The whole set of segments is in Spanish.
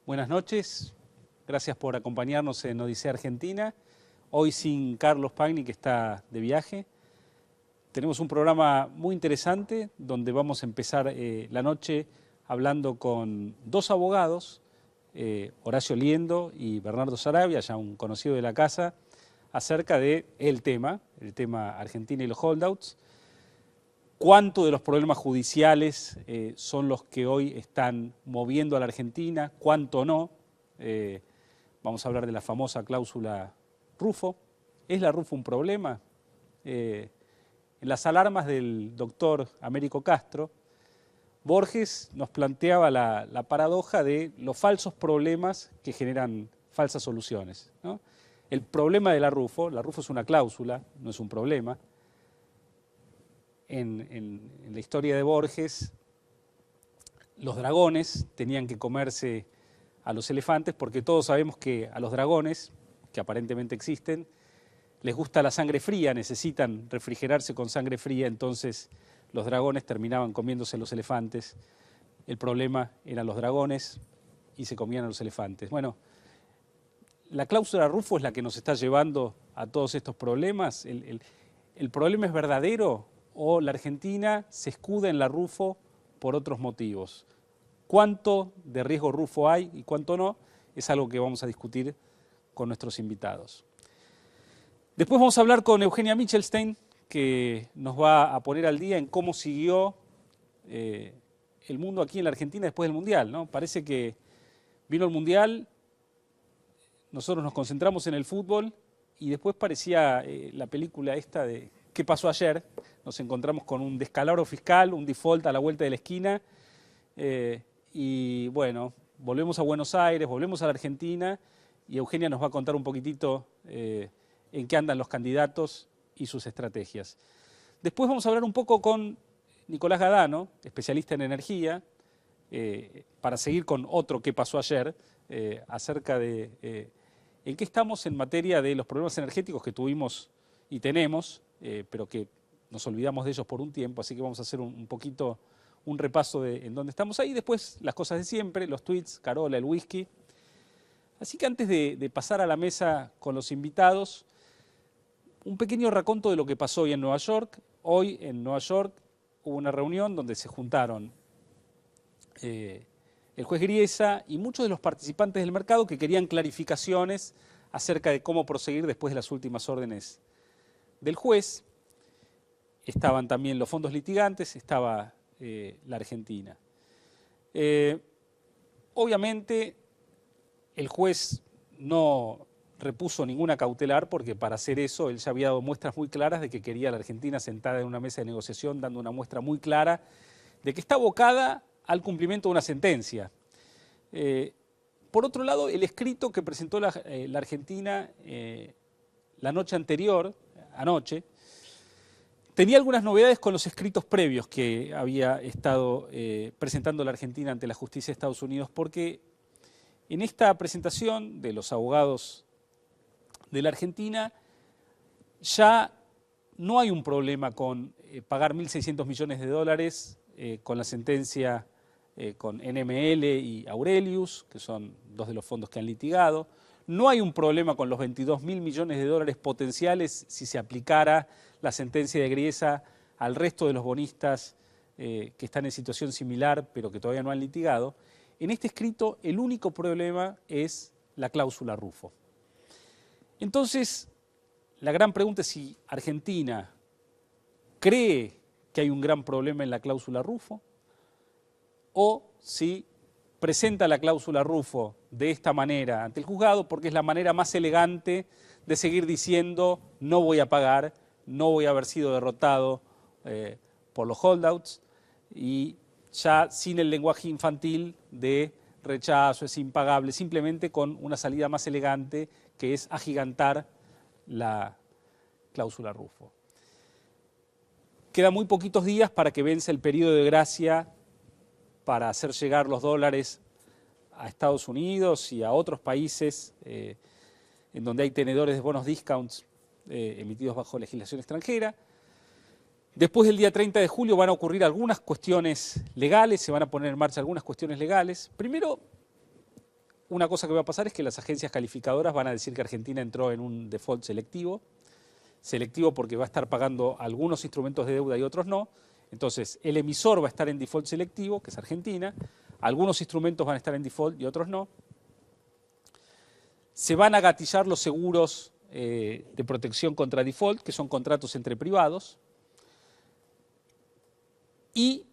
Buenas noches, gracias por acompañarnos en Odisea Argentina. Hoy sin Carlos Pagni, que está de viaje. Tenemos un programa muy interesante donde vamos a empezar la noche hablando con dos abogados, Horacio Liendo y Bernardo Sarabia, ya un conocido de la casa, acerca de el tema Argentina y los holdouts. ¿Cuánto de los problemas judiciales son los que hoy están moviendo a la Argentina? ¿Cuánto no? Vamos a hablar de la famosa cláusula Rufo. ¿Es la Rufo un problema? En las alarmas del doctor Américo Castro, Borges nos planteaba la paradoja de los falsos problemas que generan falsas soluciones, ¿no? El problema de la Rufo es una cláusula, no es un problema. En la historia de Borges, los dragones tenían que comerse a los elefantes porque todos sabemos que a los dragones, que aparentemente existen, les gusta la sangre fría, necesitan refrigerarse con sangre fría, entonces los dragones terminaban comiéndose a los elefantes. El problema eran los dragones y se comían a los elefantes. Bueno, la cláusula Rufo es la que nos está llevando a todos estos problemas. ¿El problema es verdadero o la Argentina se escuda en la Rufo por otros motivos? ¿Cuánto de riesgo Rufo hay y cuánto no? Es algo que vamos a discutir con nuestros invitados. Después vamos a hablar con Eugenia Michelstein, que nos va a poner al día en cómo siguió el mundo aquí en la Argentina después del Mundial, ¿no? Parece que vino el Mundial, nosotros nos concentramos en el fútbol y después parecía la película esta de ¿qué pasó ayer? Nos encontramos con un descalabro fiscal, un default a la vuelta de la esquina y bueno, volvemos a Buenos Aires, volvemos a la Argentina y Eugenia nos va a contar un poquitito en qué andan los candidatos y sus estrategias. Después vamos a hablar un poco con Nicolás Gadano, especialista en energía, para seguir con otro ¿qué pasó ayer? Acerca de en qué estamos en materia de los problemas energéticos que tuvimos y tenemos, pero que nos olvidamos de ellos por un tiempo, así que vamos a hacer un poquito un repaso de en dónde estamos ahí. Después las cosas de siempre, los tweets, Carola, el whisky. Así que antes de pasar a la mesa con los invitados, un pequeño raconto de lo que pasó hoy en Nueva York. Hoy en Nueva York hubo una reunión donde se juntaron el juez Griesa y muchos de los participantes del mercado que querían clarificaciones acerca de cómo proseguir después de las últimas órdenes del juez. Estaban también los fondos litigantes, estaba la Argentina. Obviamente el juez no repuso ninguna cautelar porque para hacer eso él ya había dado muestras muy claras de que quería a la Argentina sentada en una mesa de negociación, dando una muestra muy clara de que está abocada al cumplimiento de una sentencia. Por otro lado, el escrito que presentó la Argentina la noche anterior, anoche, tenía algunas novedades con los escritos previos que había estado presentando la Argentina ante la justicia de Estados Unidos, porque en esta presentación de los abogados de la Argentina ya no hay un problema con pagar 1.600 millones de dólares con la sentencia con NML y Aurelius, que son dos de los fondos que han litigado. No hay un problema con los 22.000 millones de dólares potenciales si se aplicara la sentencia de Griesa al resto de los bonistas que están en situación similar pero que todavía no han litigado. En este escrito el único problema es la cláusula Rufo. Entonces, la gran pregunta es si Argentina cree que hay un gran problema en la cláusula Rufo o si presenta la cláusula Rufo de esta manera ante el juzgado porque es la manera más elegante de seguir diciendo no voy a pagar, no voy a haber sido derrotado por los holdouts y ya sin el lenguaje infantil de rechazo, es impagable, simplemente con una salida más elegante que es agigantar la cláusula Rufo. Quedan muy poquitos días para que vence el periodo de gracia para hacer llegar los dólares a Estados Unidos y a otros países en donde hay tenedores de bonos discounts emitidos bajo legislación extranjera. Después del día 30 de julio van a ocurrir algunas cuestiones legales, se van a poner en marcha algunas cuestiones legales. Primero, una cosa que va a pasar es que las agencias calificadoras van a decir que Argentina entró en un default selectivo porque va a estar pagando algunos instrumentos de deuda y otros no. Entonces, el emisor va a estar en default selectivo, que es Argentina, algunos instrumentos van a estar en default y otros no. Se van a gatillar los seguros de protección contra default, que son contratos entre privados. Y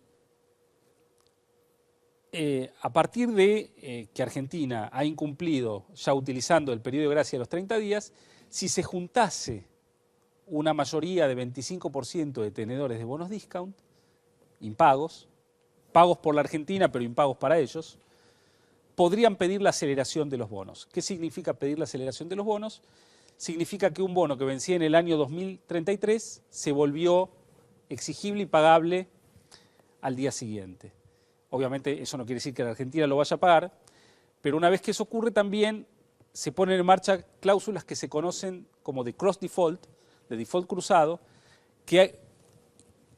a partir de que Argentina ha incumplido, ya utilizando el periodo de gracia de los 30 días, si se juntase una mayoría de 25% de tenedores de bonos discount, impagos, pagos por la Argentina pero impagos para ellos, podrían pedir la aceleración de los bonos. ¿Qué significa pedir la aceleración de los bonos? Significa que un bono que vencía en el año 2033 se volvió exigible y pagable al día siguiente. Obviamente eso no quiere decir que la Argentina lo vaya a pagar, pero una vez que eso ocurre también se ponen en marcha cláusulas que se conocen como de cross default, de default cruzado, que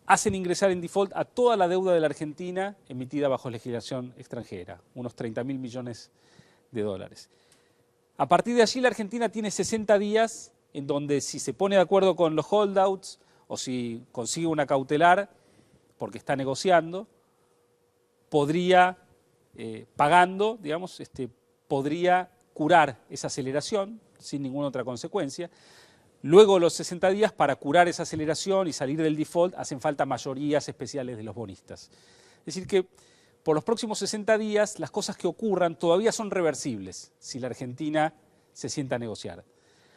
hacen ingresar en default a toda la deuda de la Argentina emitida bajo legislación extranjera, unos 30.000 millones de dólares. A partir de allí la Argentina tiene 60 días en donde si se pone de acuerdo con los holdouts o si consigue una cautelar porque está negociando, podría, pagando, digamos, podría curar esa aceleración sin ninguna otra consecuencia. Luego los 60 días, para curar esa aceleración y salir del default, hacen falta mayorías especiales de los bonistas. Es decir que por los próximos 60 días las cosas que ocurran todavía son reversibles si la Argentina se sienta a negociar.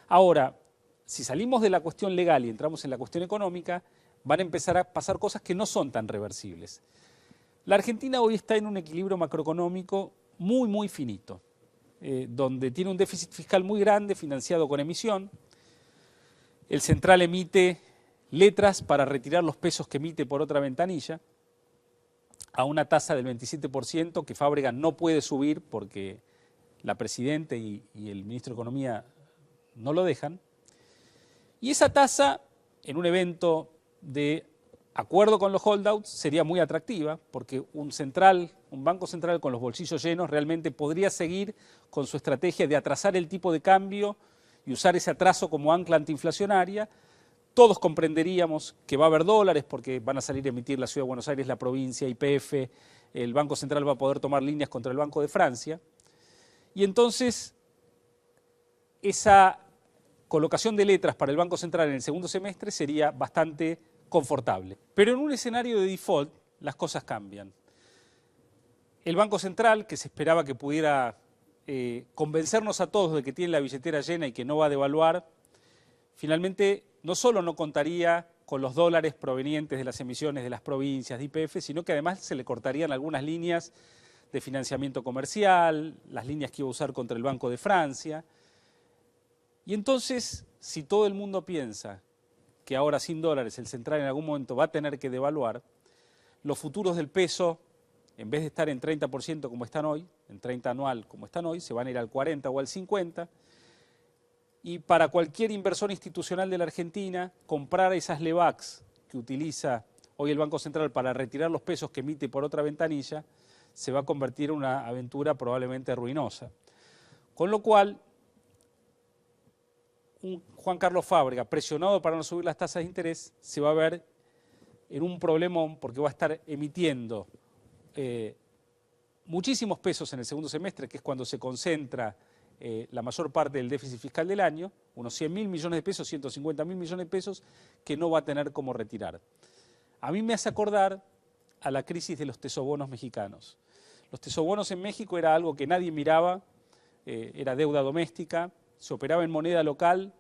Ahora, si salimos de la cuestión legal y entramos en la cuestión económica, van a empezar a pasar cosas que no son tan reversibles. La Argentina hoy está en un equilibrio macroeconómico muy, muy finito, donde tiene un déficit fiscal muy grande financiado con emisión. El central emite letras para retirar los pesos que emite por otra ventanilla a una tasa del 27% que Fábrega no puede subir porque la Presidenta y el Ministro de Economía no lo dejan. Y esa tasa, en un evento de acuerdo con los holdouts, sería muy atractiva porque un banco central con los bolsillos llenos realmente podría seguir con su estrategia de atrasar el tipo de cambio y usar ese atraso como ancla antiinflacionaria. Todos comprenderíamos que va a haber dólares porque van a salir a emitir la Ciudad de Buenos Aires, la provincia, YPF, el Banco Central va a poder tomar líneas contra el Banco de Francia. Y entonces esa colocación de letras para el Banco Central en el segundo semestre sería bastante confortable. Pero en un escenario de default las cosas cambian. El Banco Central, que se esperaba que pudiera convencernos a todos de que tiene la billetera llena y que no va a devaluar, finalmente no solo no contaría con los dólares provenientes de las emisiones de las provincias de YPF, sino que además se le cortarían algunas líneas de financiamiento comercial, las líneas que iba a usar contra el Banco de Francia. Y entonces, si todo el mundo piensa que ahora sin dólares el central en algún momento va a tener que devaluar, los futuros del peso, en vez de estar en 30% como están hoy, en 30 anual como están hoy, se van a ir al 40 o al 50%, y para cualquier inversor institucional de la Argentina, comprar esas LEVACs que utiliza hoy el Banco Central para retirar los pesos que emite por otra ventanilla, se va a convertir en una aventura probablemente ruinosa. Con lo cual, un Juan Carlos Fábrega, presionado para no subir las tasas de interés, se va a ver en un problemón porque va a estar emitiendo muchísimos pesos en el segundo semestre, que es cuando se concentra la mayor parte del déficit fiscal del año, unos 100.000 millones de pesos, 150.000 millones de pesos, que no va a tener cómo retirar. A mí me hace acordar a la crisis de los tesobonos mexicanos. Los tesobonos en México era algo que nadie miraba, era deuda doméstica, se operaba en moneda local,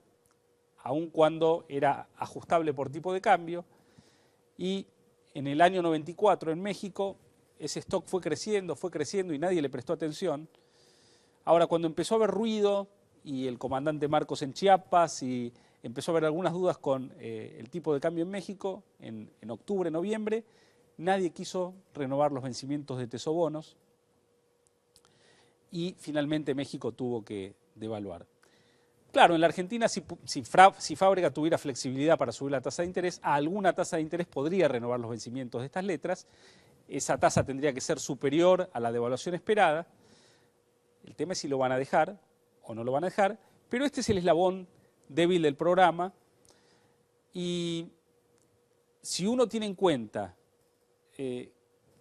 aun cuando era ajustable por tipo de cambio, y en el año 94 en México ese stock fue creciendo y nadie le prestó atención. Ahora, cuando empezó a haber ruido y el comandante Marcos en Chiapas y empezó a haber algunas dudas con el tipo de cambio en México, en octubre, noviembre, nadie quiso renovar los vencimientos de tesobonos y finalmente México tuvo que devaluar. Claro, en la Argentina, si Fábrega tuviera flexibilidad para subir la tasa de interés, a alguna tasa de interés podría renovar los vencimientos de estas letras. Esa tasa tendría que ser superior a la devaluación esperada. El tema es si lo van a dejar o no lo van a dejar, pero este es el eslabón débil del programa y si uno tiene en cuenta que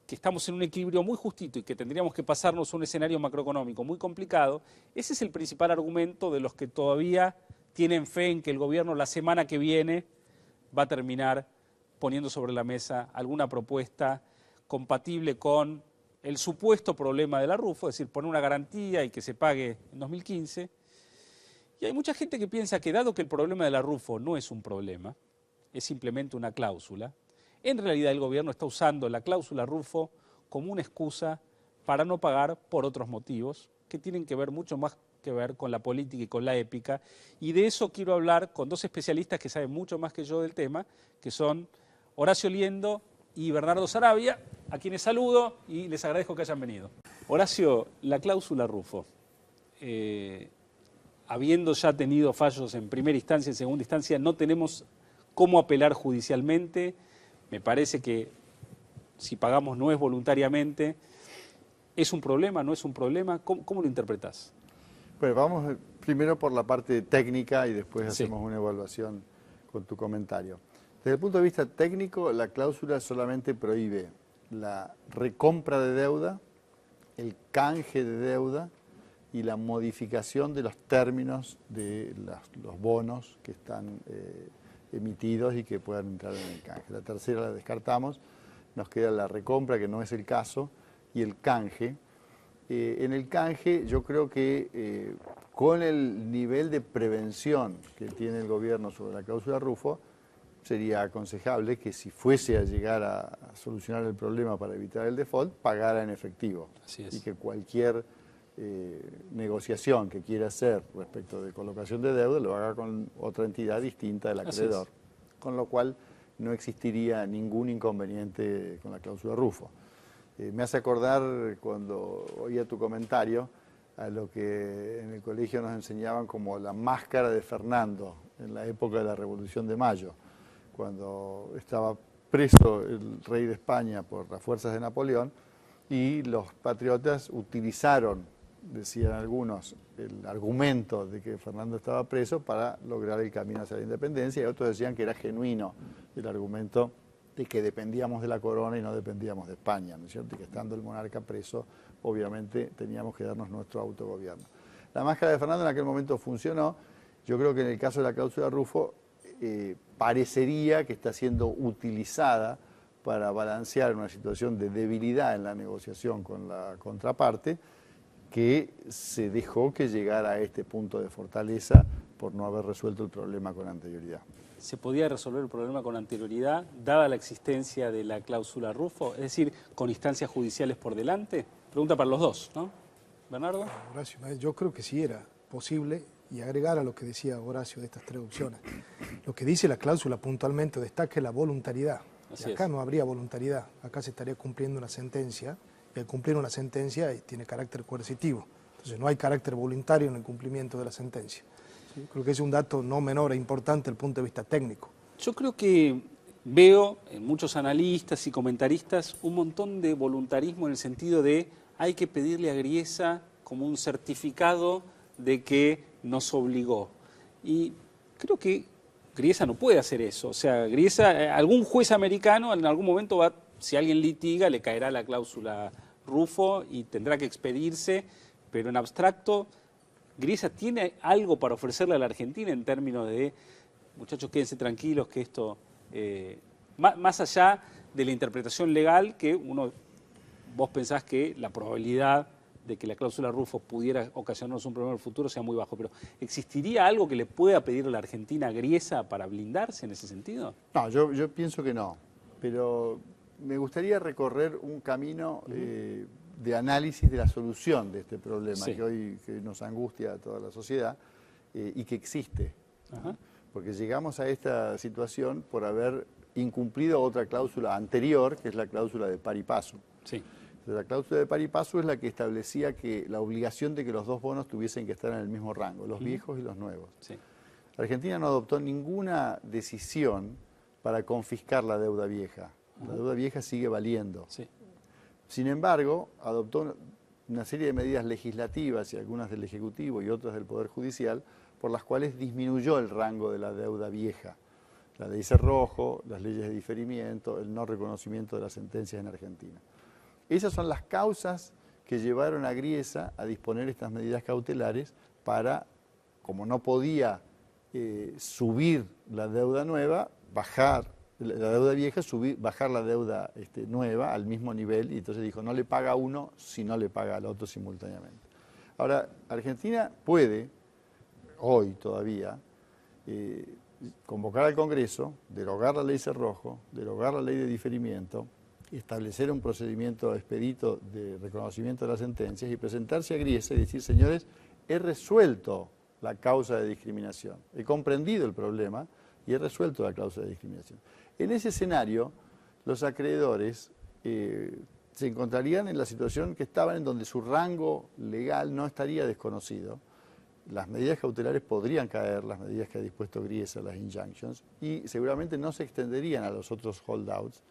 estamos en un equilibrio muy justito y que tendríamos que pasarnos a un escenario macroeconómico muy complicado, ese es el principal argumento de los que todavía tienen fe en que el gobierno la semana que viene va a terminar poniendo sobre la mesa alguna propuesta compatible con el supuesto problema de la RUFO, es decir, poner una garantía y que se pague en 2015. Y hay mucha gente que piensa que dado que el problema de la RUFO no es un problema, es simplemente una cláusula, en realidad el gobierno está usando la cláusula RUFO como una excusa para no pagar por otros motivos que tienen que ver mucho más que ver con la política y con la épica. Y de eso quiero hablar con dos especialistas que saben mucho más que yo del tema, que son Horacio Liendo y Bernardo Sarabia, a quienes saludo y les agradezco que hayan venido. Horacio, la cláusula RUFO, habiendo ya tenido fallos en primera instancia y en segunda instancia, no tenemos cómo apelar judicialmente. Me parece que si pagamos no es voluntariamente. ¿Es un problema? ¿No es un problema? ¿Cómo lo interpretás? Bueno, vamos primero por la parte técnica y después hacemos una evaluación con tu comentario. Desde el punto de vista técnico, la cláusula solamente prohíbe la recompra de deuda, el canje de deuda y la modificación de los términos de los bonos que están emitidos y que puedan entrar en el canje. La tercera la descartamos, nos queda la recompra, que no es el caso, y el canje. En el canje yo creo que con el nivel de prevención que tiene el gobierno sobre la cláusula RUFO, sería aconsejable que si fuese a llegar a solucionar el problema para evitar el default, pagara en efectivo. Así es. Y que cualquier negociación que quiera hacer respecto de colocación de deuda lo haga con otra entidad distinta del acreedor. Con lo cual no existiría ningún inconveniente con la cláusula RUFO. Me hace acordar cuando oía tu comentario a lo que en el colegio nos enseñaban como la máscara de Fernando en la época de la Revolución de Mayo, cuando estaba preso el rey de España por las fuerzas de Napoleón y los patriotas utilizaron, decían algunos, el argumento de que Fernando estaba preso para lograr el camino hacia la independencia y otros decían que era genuino el argumento de que dependíamos de la corona y no dependíamos de España, ¿no es cierto? Y que estando el monarca preso, obviamente teníamos que darnos nuestro autogobierno. La máscara de Fernando en aquel momento funcionó. Yo creo que en el caso de la cláusula RUFO parecería que está siendo utilizada para balancear una situación de debilidad en la negociación con la contraparte, que se dejó que llegara a este punto de fortaleza por no haber resuelto el problema con anterioridad. ¿Se podía resolver el problema con anterioridad, dada la existencia de la cláusula RUFO? Es decir, con instancias judiciales por delante. Pregunta para los dos, ¿no? ¿Bernardo? Horacio, yo creo que sí era posible, y agregar a lo que decía Horacio de estas tres opciones. Lo que dice la cláusula puntualmente destaca la voluntariedad. Y acá no habría voluntariedad, acá se estaría cumpliendo una sentencia, y al cumplir una sentencia tiene carácter coercitivo. Entonces no hay carácter voluntario en el cumplimiento de la sentencia. Creo que es un dato no menor e importante desde el punto de vista técnico. Yo creo que veo en muchos analistas y comentaristas un montón de voluntarismo en el sentido de hay que pedirle a Griesa como un certificado de que nos obligó. Y creo que Griesa no puede hacer eso. O sea, Griesa, algún juez americano en algún momento va, si alguien litiga, le caerá la cláusula RUFO y tendrá que expedirse, pero en abstracto Griesa tiene algo para ofrecerle a la Argentina en términos de, muchachos, quédense tranquilos que esto, más allá de la interpretación legal, que vos pensás que la probabilidad de que la cláusula RUFO pudiera ocasionarnos un problema en el futuro sea muy bajo, pero ¿existiría algo que le pueda pedir a la Argentina a Griesa para blindarse en ese sentido? No, yo pienso que no, pero me gustaría recorrer un camino de análisis de la solución de este problema que hoy nos angustia a toda la sociedad y que existe. Porque llegamos a esta situación por haber incumplido otra cláusula anterior, que es la cláusula de par y paso. La cláusula de par y paso es la que establecía que la obligación de que los dos bonos tuviesen que estar en el mismo rango, los viejos y los nuevos. Argentina no adoptó ninguna decisión para confiscar la deuda vieja. La deuda vieja sigue valiendo. Sin embargo, adoptó una serie de medidas legislativas y algunas del Ejecutivo y otras del Poder Judicial, por las cuales disminuyó el rango de la deuda vieja. La ley Cerrojo, las leyes de diferimiento, el no reconocimiento de las sentencias en Argentina. Esas son las causas que llevaron a Griesa a disponer estas medidas cautelares para, como no podía subir la deuda nueva, bajar la deuda vieja, bajar la deuda nueva al mismo nivel, y entonces dijo, no le paga a uno si no le paga al otro simultáneamente. Ahora, Argentina puede, hoy todavía, convocar al Congreso, derogar la ley Cerrojo, derogar la ley de diferimiento, establecer un procedimiento expedito de reconocimiento de las sentencias y presentarse a Griesa y decir, señores, he resuelto la causa de discriminación, he comprendido el problema y he resuelto la causa de discriminación. En ese escenario, los acreedores se encontrarían en la situación que estaban, en donde su rango legal no estaría desconocido. Las medidas cautelares podrían caer, las medidas que ha dispuesto Griesa, las injunctions, y seguramente no se extenderían a los otros holdouts,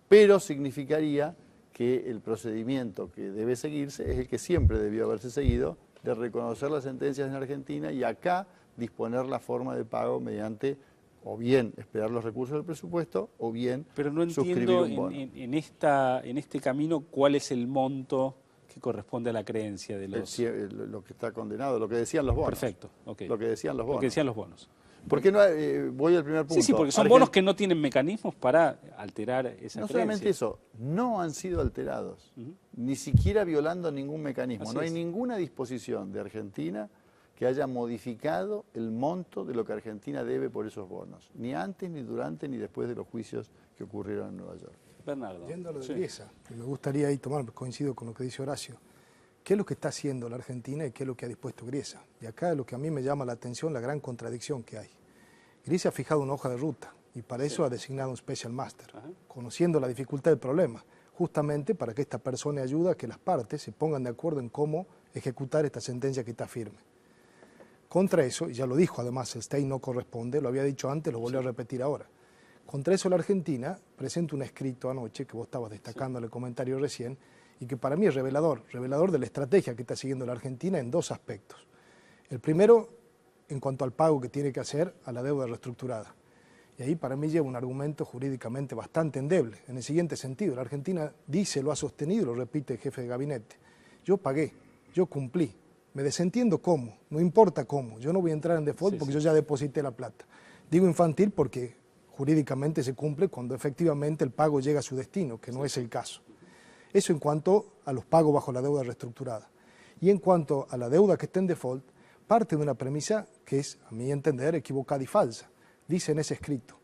pero significaría que el procedimiento que debe seguirse es el que siempre debió haberse seguido, de reconocer las sentencias en Argentina y acá disponer la forma de pago mediante o bien esperar los recursos del presupuesto o bien pero no suscribir entiendo un bono. en este camino cuál es el monto que corresponde a la creencia de los... Lo que está condenado, lo que decían los bonos. Perfecto, ok. Lo que decían los bonos. Lo que decían los bonos. ¿Por qué no? Voy al primer punto. Sí, sí, porque son bonos que no tienen mecanismos para alterar esa creencia. No solamente eso, no han sido alterados, ni siquiera violando ningún mecanismo. Así no hay es. ninguna disposición de Argentina que haya modificado el monto de lo que Argentina debe por esos bonos, ni antes, ni durante, ni después de los juicios que ocurrieron en Nueva York. Bernardo. Yendo a lo de Sí. Griesa, y me gustaría ahí tomar, coincido con lo que dice Horacio, ¿qué es lo que está haciendo la Argentina y qué es lo que ha dispuesto Griesa? Y acá es lo que a mí me llama la atención, la gran contradicción que hay. Griesa ha fijado una hoja de ruta y para eso ha designado un special master, conociendo la dificultad del problema, justamente para que esta persona ayude a que las partes se pongan de acuerdo en cómo ejecutar esta sentencia que está firme. Contra eso, y ya lo dijo además, el stay no corresponde, lo había dicho antes, lo volvió a repetir ahora. Contra eso la Argentina presenta un escrito anoche, que vos estabas destacando en el comentario recién, y que para mí es revelador de la estrategia que está siguiendo la Argentina en dos aspectos. El primero, en cuanto al pago que tiene que hacer a la deuda reestructurada. Y ahí para mí lleva un argumento jurídicamente bastante endeble, en el siguiente sentido. La Argentina dice, lo ha sostenido, lo repite el jefe de gabinete. Yo pagué, yo cumplí, me desentiendo cómo, no importa cómo, yo no voy a entrar en default porque yo ya deposité la plata. Digo infantil porque jurídicamente se cumple cuando efectivamente el pago llega a su destino, que no es el caso. Eso en cuanto a los pagos bajo la deuda reestructurada. Y en cuanto a la deuda que está en default, parte de una premisa que es, a mi entender, equivocada y falsa. Dice en ese escrito,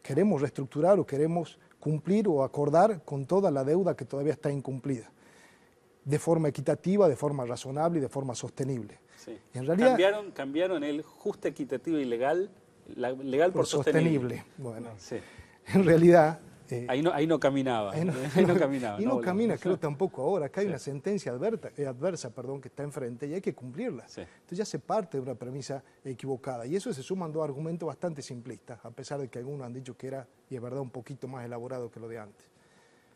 queremos reestructurar o queremos cumplir o acordar con toda la deuda que todavía está incumplida, de forma equitativa, de forma razonable y de forma sostenible. Sí. En realidad, cambiaron el justa, equitativa y legal, legal por sostenible. Bueno, Sí. en realidad... Ahí no caminaba. Ahí no caminaba. Y no camina, creo tampoco ahora. Acá hay una sentencia adversa que está enfrente y hay que cumplirla. Sí. Entonces ya se parte de una premisa equivocada. Y eso se suman dos argumentos bastante simplistas, a pesar de que algunos han dicho que era, y es verdad, un poquito más elaborado que lo de antes.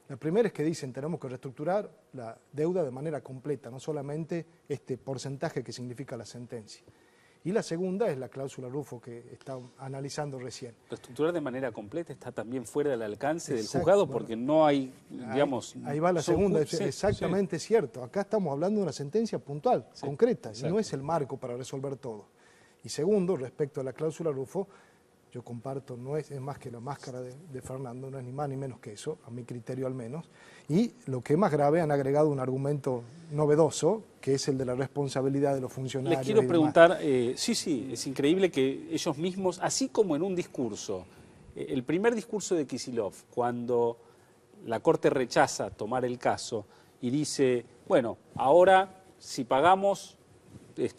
La primera es que dicen tenemos que reestructurar la deuda de manera completa, no solamente este porcentaje que significa la sentencia. Y la segunda es la cláusula Rufo que está analizando recién. Reestructurar de manera completa está también fuera del alcance del Exacto, juzgado bueno, porque no hay, digamos... Ahí va la segunda, es sí, exactamente cierto. Acá estamos hablando de una sentencia puntual, concreta, exacto. y no es el marco para resolver todo. Y segundo, respecto a la cláusula Rufo, yo comparto, no es más que la máscara de Fernando, no es ni más ni menos que eso, a mi criterio al menos. Y lo que es más grave, han agregado un argumento novedoso, que es el de la responsabilidad de los funcionarios. Les quiero preguntar, sí, es increíble que ellos mismos, así como en un discurso, el primer discurso de Kicillof, cuando la Corte rechaza tomar el caso y dice, bueno, ahora si pagamos...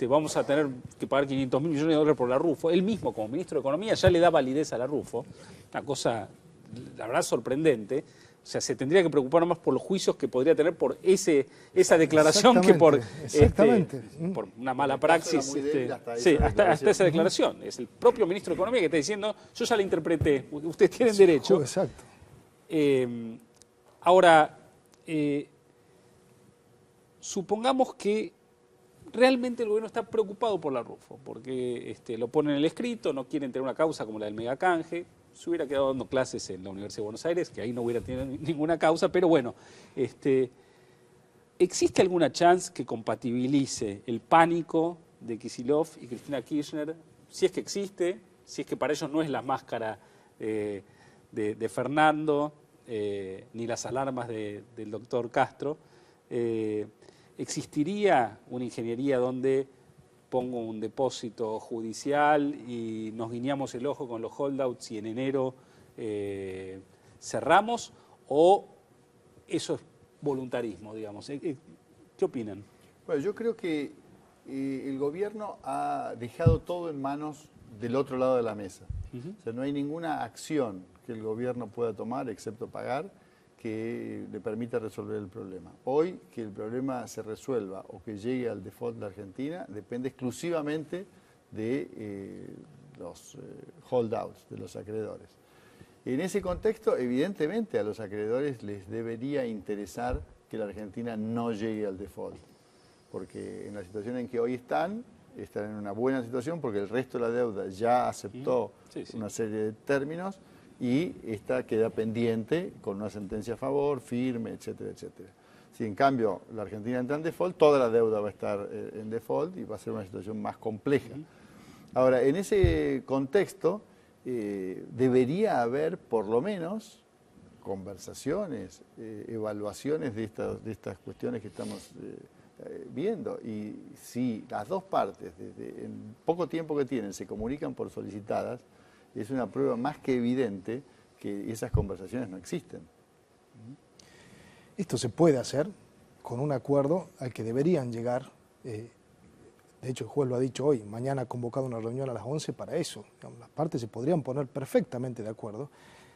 vamos a tener que pagar 500.000 millones de dólares por la Rufo. Él mismo, como ministro de Economía, ya le da validez a la Rufo. Una cosa, la verdad, sorprendente. O sea, se tendría que preocupar más por los juicios que podría tener por esa declaración que por, por una mala praxis. Hasta esa declaración. Es el propio ministro de Economía que está diciendo, yo ya la interpreté, ustedes tienen derecho. Exacto. Ahora... supongamos que realmente el gobierno está preocupado por la Rufo, porque lo ponen en el escrito, no quieren tener una causa como la del megacanje. Se hubiera quedado dando clases en la Universidad de Buenos Aires, que ahí no hubiera tenido ninguna causa, pero bueno, ¿existe alguna chance que compatibilice el pánico de Kicillof y Cristina Kirchner, si es que existe, si es que para ellos no es la máscara de Fernando, ni las alarmas del doctor Castro? ¿Existiría una ingeniería donde pongo un depósito judicial y nos guiñamos el ojo con los holdouts y en enero cerramos? ¿O eso es voluntarismo, digamos? ¿Qué opinan? Bueno, yo creo que el gobierno ha dejado todo en manos del otro lado de la mesa. O sea, no hay ninguna acción que el gobierno pueda tomar, excepto pagar, que le permita resolver el problema. Hoy, que el problema se resuelva o que llegue al default de Argentina, depende exclusivamente de los holdouts, de los acreedores. En ese contexto, evidentemente, a los acreedores les debería interesar que la Argentina no llegue al default, porque en la situación en que hoy están en una buena situación porque el resto de la deuda ya aceptó una serie de términos y esta queda pendiente con una sentencia a favor, firme, etcétera, etcétera. Si en cambio la Argentina entra en default, toda la deuda va a estar en default y va a ser una situación más compleja. Ahora, en ese contexto debería haber por lo menos conversaciones, evaluaciones de estas cuestiones que estamos viendo. Y si las dos partes, en poco tiempo que tienen, se comunican por solicitadas, es una prueba más que evidente que esas conversaciones no existen. Esto se puede hacer con un acuerdo al que deberían llegar. De hecho, el juez lo ha dicho hoy, mañana ha convocado una reunión a las 11 para eso. Las partes se podrían poner perfectamente de acuerdo.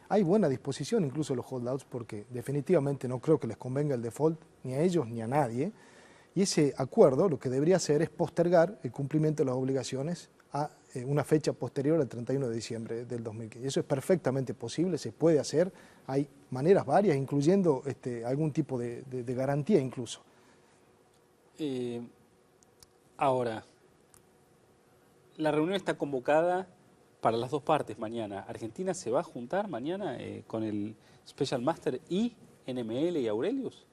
Hay buena disposición incluso de los holdouts porque definitivamente no creo que les convenga el default ni a ellos ni a nadie. Y ese acuerdo lo que debería hacer es postergar el cumplimiento de las obligaciones a una fecha posterior al 31 de diciembre del 2015. Eso es perfectamente posible, se puede hacer, hay maneras varias, incluyendo algún tipo de garantía incluso. Ahora, la reunión está convocada para las dos partes mañana. ¿Argentina se va a juntar mañana con el Special Master y NML y Aurelius?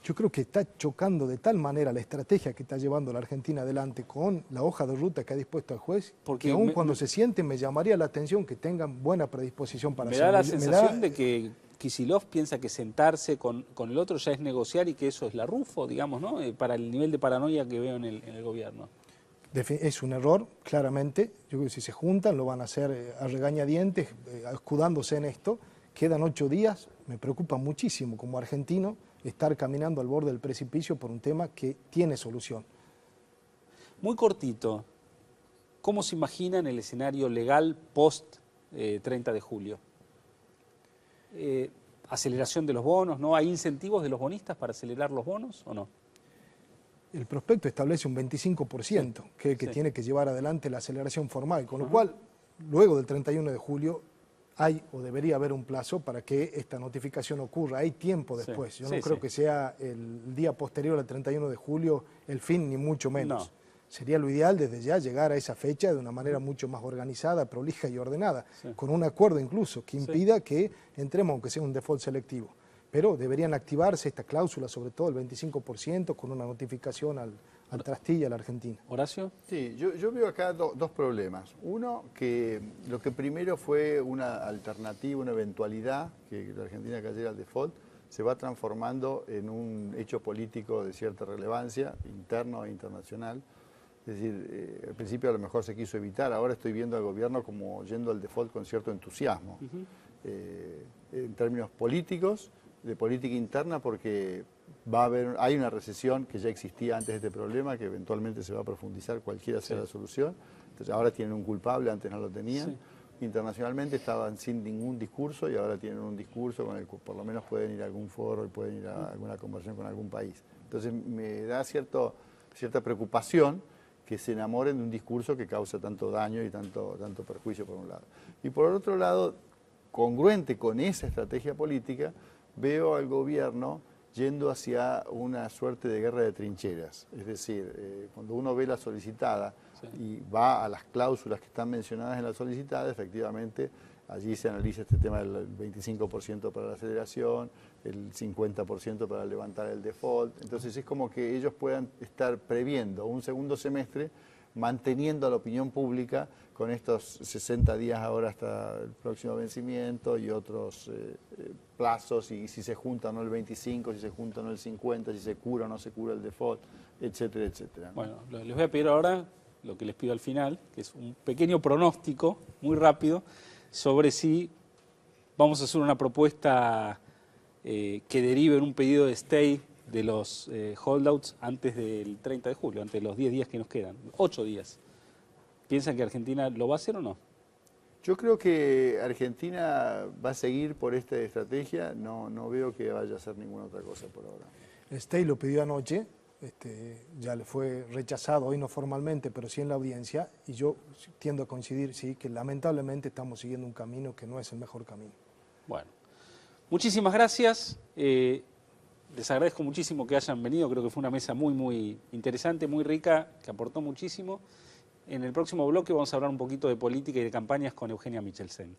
Yo creo que está chocando de tal manera la estrategia que está llevando la Argentina adelante con la hoja de ruta que ha dispuesto el juez, porque aún cuando se sienten me llamaría la atención que tengan buena predisposición para hacerlo. Me da la sensación de que Kicillof piensa que sentarse con el otro ya es negociar y que eso es la Rufo, digamos, ¿no? Para el nivel de paranoia que veo en el gobierno. Es un error, claramente. Yo creo que si se juntan lo van a hacer a regañadientes, escudándose en esto. Quedan 8 días, me preocupa muchísimo como argentino estar caminando al borde del precipicio por un tema que tiene solución. Muy cortito, ¿cómo se imaginan el escenario legal post 30 de julio? Aceleración de los bonos, ¿no? ¿Hay incentivos de los bonistas para acelerar los bonos o no? El prospecto establece un 25%, que es el que tiene que llevar adelante la aceleración formal, con lo cual, luego del 31 de julio, hay o debería haber un plazo para que esta notificación ocurra. Hay tiempo después. Yo no creo que sea el día posterior al 31 de julio el fin, ni mucho menos. No. Sería lo ideal desde ya llegar a esa fecha de una manera mucho más organizada, prolija y ordenada, con un acuerdo incluso que impida que entremos, aunque sea un default selectivo. Pero deberían activarse esta cláusula, sobre todo el 25%, con una notificación al trastilla a la Argentina. ¿Horacio? Sí, yo veo acá dos problemas. Uno, que lo que primero fue una alternativa, una eventualidad, que la Argentina cayera al default, se va transformando en un hecho político de cierta relevancia, interno e internacional. Es decir, al principio a lo mejor se quiso evitar, ahora estoy viendo al gobierno como yendo al default con cierto entusiasmo. En términos políticos, de política interna, porque hay una recesión que ya existía antes de este problema, que eventualmente se va a profundizar cualquiera sea la solución. Entonces ahora tienen un culpable, antes no lo tenían. Internacionalmente estaban sin ningún discurso y ahora tienen un discurso con el que por lo menos pueden ir a algún foro y pueden ir a alguna conversación con algún país. Entonces me da cierta preocupación que se enamoren de un discurso que causa tanto daño y tanto perjuicio por un lado. Y por otro lado, congruente con esa estrategia política, veo al gobierno yendo hacia una suerte de guerra de trincheras. Es decir, cuando uno ve la solicitada y va a las cláusulas que están mencionadas en la solicitada, efectivamente allí se analiza este tema del 25% para la aceleración, el 50% para levantar el default. Entonces es como que ellos puedan estar previendo un segundo semestre, manteniendo a la opinión pública con estos 60 días ahora hasta el próximo vencimiento y otros plazos, y si se junta o no el 25, si se junta o no el 50, si se cura o no se cura el default, etcétera, etcétera. Bueno, les voy a pedir ahora lo que les pido al final, que es un pequeño pronóstico, muy rápido, sobre si vamos a hacer una propuesta que derive en un pedido de stay de los holdouts antes del 30 de julio, antes de los 10 días que nos quedan, 8 días. ¿Piensan que Argentina lo va a hacer o no? Yo creo que Argentina va a seguir por esta estrategia, no veo que vaya a hacer ninguna otra cosa por ahora. Stay lo pidió anoche, ya le fue rechazado, hoy no formalmente, pero sí en la audiencia, y yo tiendo a coincidir, sí, que lamentablemente estamos siguiendo un camino que no es el mejor camino. Bueno, muchísimas gracias. Les agradezco muchísimo que hayan venido, creo que fue una mesa muy, muy interesante, muy rica, que aportó muchísimo. En el próximo bloque vamos a hablar un poquito de política y de campañas con Eugenia Michelsen.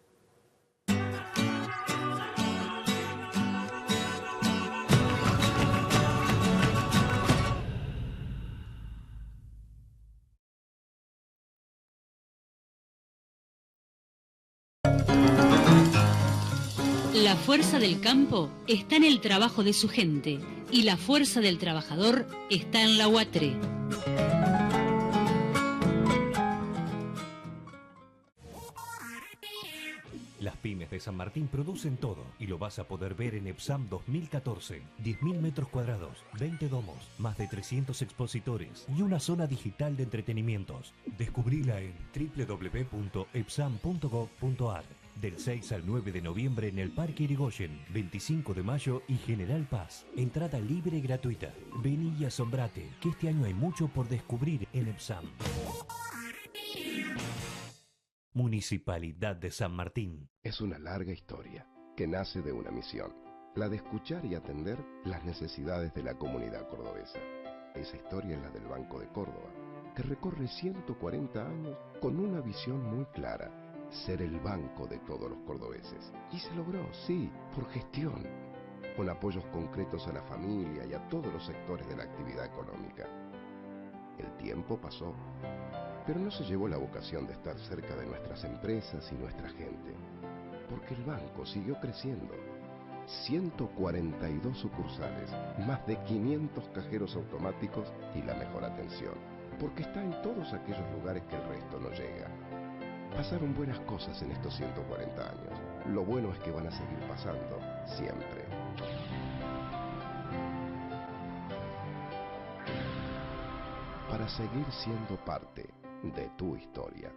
La fuerza del campo está en el trabajo de su gente y la fuerza del trabajador está en la UATRE. Las pymes de San Martín producen todo y lo vas a poder ver en EPSAM 2014. 10.000 metros cuadrados, 20 domos, más de 300 expositores y una zona digital de entretenimientos. Descubrila en www.epsam.gov.ar. Del 6 al 9 de noviembre en el Parque Irigoyen, 25 de mayo y General Paz. Entrada libre y gratuita. Vení y asombrate, que este año hay mucho por descubrir en EPSAM. Municipalidad de San Martín. Es una larga historia que nace de una misión, la de escuchar y atender las necesidades de la comunidad cordobesa. Esa historia es la del Banco de Córdoba, que recorre 140 años con una visión muy clara: ser el banco de todos los cordobeses. Y se logró, sí, por gestión, con apoyos concretos a la familia y a todos los sectores de la actividad económica. El tiempo pasó, pero no se llevó la vocación de estar cerca de nuestras empresas y nuestra gente, porque el banco siguió creciendo. 142 sucursales, más de 500 cajeros automáticos y la mejor atención, porque está en todos aquellos lugares que el resto no llega. Pasaron buenas cosas en estos 140 años. Lo bueno es que van a seguir pasando siempre. Para seguir siendo parte de tu historia.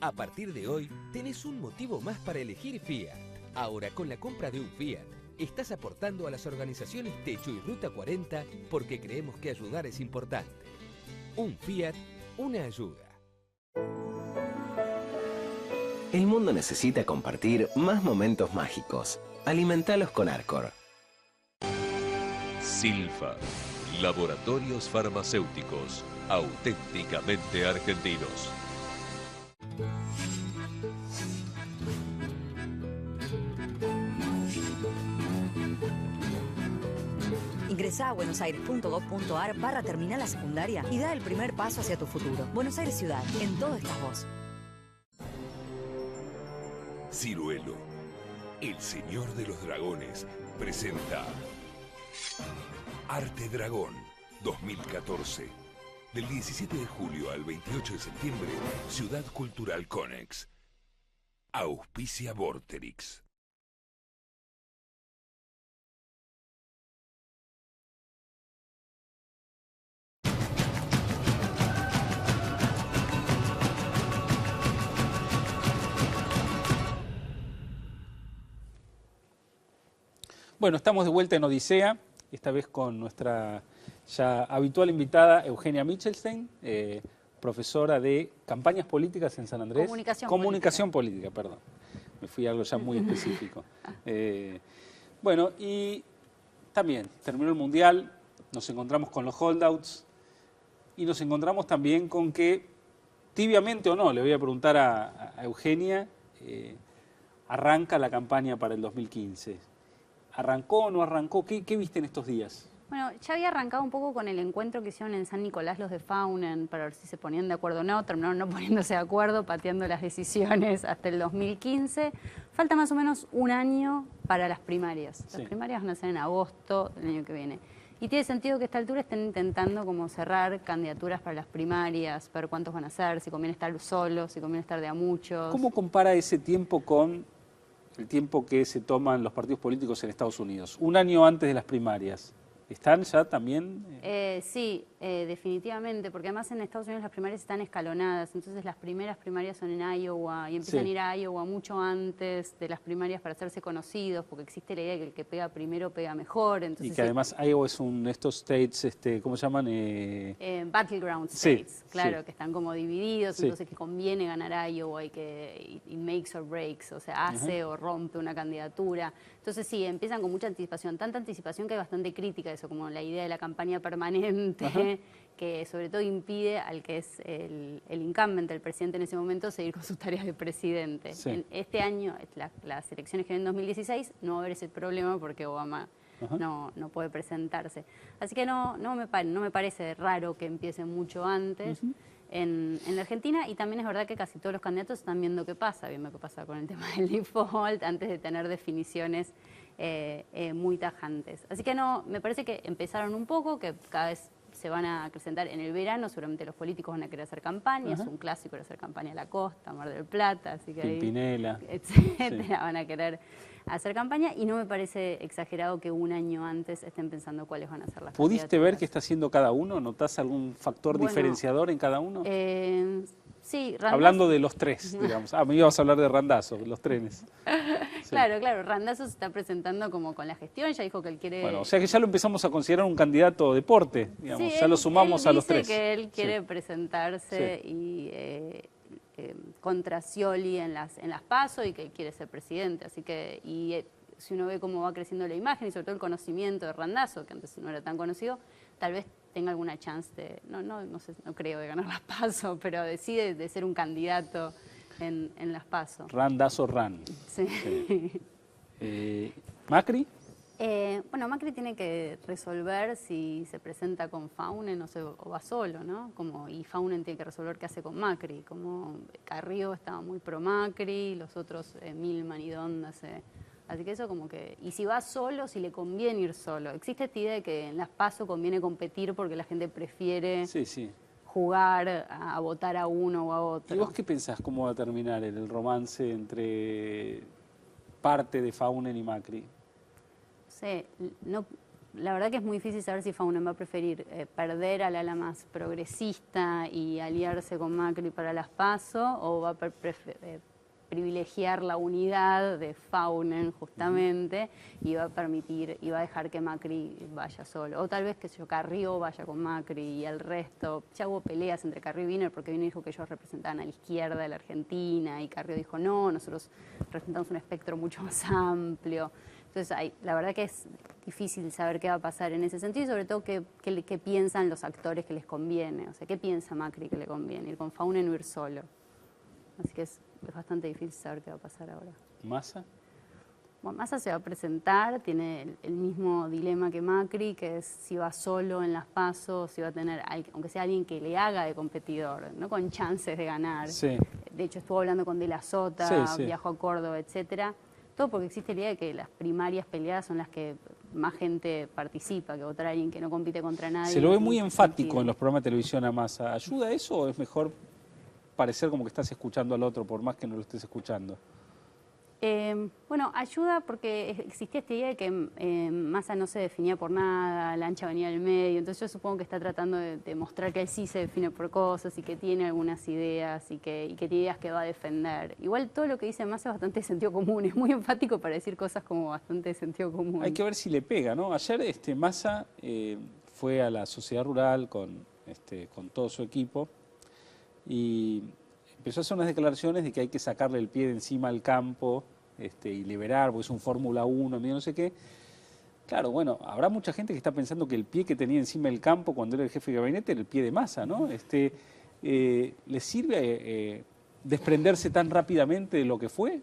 A partir de hoy, tenés un motivo más para elegir Fiat. Ahora, con la compra de un Fiat, estás aportando a las organizaciones Techo y Ruta 40 porque creemos que ayudar es importante. Un Fiat, una ayuda. El mundo necesita compartir más momentos mágicos. Alimentalos con Arcor. Silfa, laboratorios farmacéuticos auténticamente argentinos. Ingresá a buenosaires.gov.ar/terminal la secundaria y da el primer paso hacia tu futuro. Buenos Aires Ciudad, en todo estás vos. Ciruelo, el señor de los dragones, presenta Arte Dragón 2014. Del 17 de julio al 28 de septiembre, Ciudad Cultural Conex. Auspicia Vorterix. Bueno, estamos de vuelta en Odisea, esta vez con nuestra ya habitual invitada Eugenia Michelsen, profesora de campañas políticas en San Andrés. Comunicación política, perdón. Me fui a algo ya muy específico. Bueno, y también terminó el Mundial, nos encontramos con los holdouts y nos encontramos también con que, tibiamente o no, le voy a preguntar a Eugenia, arranca la campaña para el 2015. ¿Arrancó o no arrancó? ¿Qué viste en estos días? Bueno, ya había arrancado un poco con el encuentro que hicieron en San Nicolás los de Faunen para ver si se ponían de acuerdo o no. Terminaron no poniéndose de acuerdo, pateando las decisiones hasta el 2015. Falta más o menos un año para las primarias. Las primarias van a ser en agosto del año que viene. Y tiene sentido que a esta altura estén intentando como cerrar candidaturas para las primarias, ver cuántos van a ser, si conviene estar solos, si conviene estar de a muchos. ¿Cómo compara ese tiempo con el tiempo que se toman los partidos políticos en Estados Unidos? Un año antes de las primarias. ¿Están ya también? Sí, definitivamente, porque además en Estados Unidos las primarias están escalonadas, entonces las primeras primarias son en Iowa y empiezan a ir a Iowa mucho antes de las primarias para hacerse conocidos, porque existe la idea de que el que pega primero pega mejor. Entonces, y que además Iowa es un estos states, ¿cómo se llaman? Battleground states, claro, que están como divididos, entonces que conviene ganar Iowa y que it makes or breaks, o sea, hace o rompe una candidatura. Entonces sí, empiezan con mucha anticipación, tanta anticipación que hay bastante crítica de eso, como la idea de la campaña permanente, que sobre todo impide al que es el incumbent, el presidente en ese momento, seguir con sus tareas de presidente. En este año, las elecciones que vienen en 2016, no va a haber ese problema porque Obama no puede presentarse. Así que no me parece raro que empiece mucho antes. En la Argentina, y también es verdad que casi todos los candidatos están viendo qué pasa con el tema del default antes de tener definiciones muy tajantes. Así que me parece que empezaron un poco, que cada vez se van a acrecentar en el verano, seguramente los políticos van a querer hacer campañas, un clásico era hacer campaña a la costa, Mar del Plata, así que Pimpinela, etcétera, van a querer hacer campaña, y no me parece exagerado que un año antes estén pensando cuáles van a ser las ¿Pudiste ver qué está haciendo cada uno? ¿Notás algún factor diferenciador en cada uno? Sí, Randazzo. Hablando de los tres, digamos. Me ibas a hablar de Randazzo, los trenes. Claro, Randazzo se está presentando como con la gestión, ya dijo que él quiere... Bueno, o sea que ya lo empezamos a considerar un candidato a deporte, digamos, ya lo sumamos a los tres. Dice que él quiere presentarse y contra Scioli en las PASO y que quiere ser presidente, así que... si uno ve cómo va creciendo la imagen y sobre todo el conocimiento de Randazzo, que antes no era tan conocido, tal vez tenga alguna chance de, no creo de ganar las PASO, pero decide de ser un candidato en las PASO. Randazzo Ran. ¿Macri? Bueno, Macri tiene que resolver si se presenta con Faunen o va solo, ¿no? Y Faunen tiene que resolver qué hace con Macri. Como Carrió estaba muy pro Macri, los otros, Milman y Donda, así que eso como que... Y si va solo, si le conviene ir solo. Existe esta idea de que en las PASO conviene competir porque la gente prefiere jugar a votar a uno o a otro. ¿Y vos qué pensás? ¿Cómo va a terminar el romance entre parte de Faunen y Macri? La verdad que es muy difícil saber si Faunen va a preferir perder al ala más progresista y aliarse con Macri para las PASO, o va a privilegiar la unidad de Faunen justamente y va a dejar que Macri vaya solo. O tal vez que Carrió vaya con Macri y el resto. Ya hubo peleas entre Carrió y Wiener porque Wiener dijo que ellos representaban a la izquierda de la Argentina y Carrió dijo no, nosotros representamos un espectro mucho más amplio. Entonces la verdad que es difícil saber qué va a pasar en ese sentido y sobre todo qué piensan los actores que les conviene. O sea, ¿qué piensa Macri que le conviene? ¿Ir con Faunen o ir solo? Así que es bastante difícil saber qué va a pasar ahora. ¿Massa? Bueno, Massa se va a presentar, tiene el mismo dilema que Macri, que es si va solo en las PASO, si va a tener, aunque sea alguien que le haga de competidor, no con chances de ganar. De hecho, estuvo hablando con De la Sota, viajó a Córdoba, etcétera. Todo porque existe la idea de que las primarias peleadas son las que más gente participa, que votar a alguien que no compite contra nadie. Se lo ve muy enfático en los programas de televisión a Massa. ¿Ayuda eso o es mejor parecer como que estás escuchando al otro por más que no lo estés escuchando? Bueno, ayuda porque existía esta idea de que Massa no se definía por nada, Lancha venía del medio, entonces yo supongo que está tratando de mostrar que él sí se define por cosas y que tiene algunas ideas y que tiene ideas que va a defender. Igual todo lo que dice Massa es bastante de sentido común, es muy enfático para decir cosas como bastante de sentido común. Hay que ver si le pega, ¿no? Ayer Massa fue a la sociedad rural con todo su equipo y empezó a hacer unas declaraciones de que hay que sacarle el pie de encima al campo y liberar, porque es un Fórmula 1, no sé qué. Claro, bueno, habrá mucha gente que está pensando que el pie que tenía encima del campo cuando era el jefe de gabinete era el pie de Massa, ¿no? ¿Le sirve desprenderse tan rápidamente de lo que fue?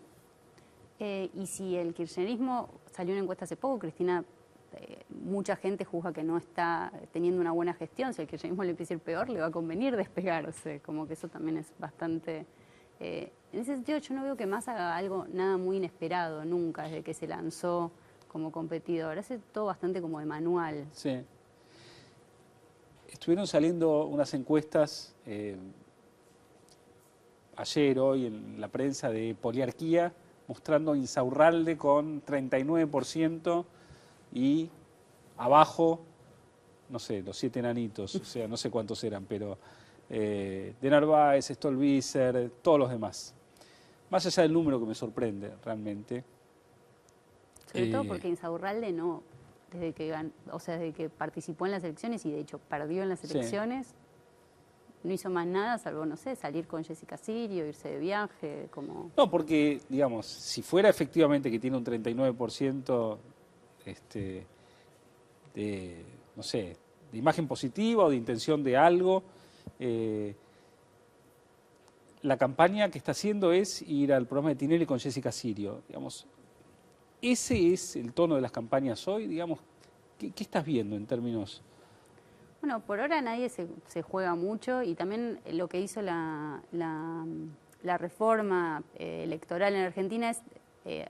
Y si el kirchnerismo, salió una encuesta hace poco, Cristina, mucha gente juzga que no está teniendo una buena gestión. Si el kirchnerismo le empieza a ir peor, le va a convenir despegarse, como que eso también es bastante... en ese sentido yo no veo que Massa haga algo nada muy inesperado nunca desde que se lanzó como competidor. Hace todo bastante como de manual. Sí. Estuvieron saliendo unas encuestas ayer, hoy, en la prensa de Poliarquía, mostrando a Insaurralde con 39% y abajo, no sé, los 7 enanitos, o sea, no sé cuántos eran, pero de Narváez, Stolbizer, todos los demás. Más allá del número que me sorprende realmente. Sobre todo porque Insaurralde no, desde que participó en las elecciones y de hecho perdió en las elecciones, no hizo más nada salvo, no sé, salir con Jessica Sirio, irse de viaje, como... No, porque, digamos, si fuera efectivamente que tiene un 39% de, no sé, de imagen positiva o de intención de algo, la campaña que está haciendo es ir al programa de Tinelli con Jessica Sirio, digamos. ¿Ese es el tono de las campañas hoy? Digamos, ¿qué estás viendo en términos...? Bueno, por ahora nadie se juega mucho y también lo que hizo la reforma electoral en Argentina es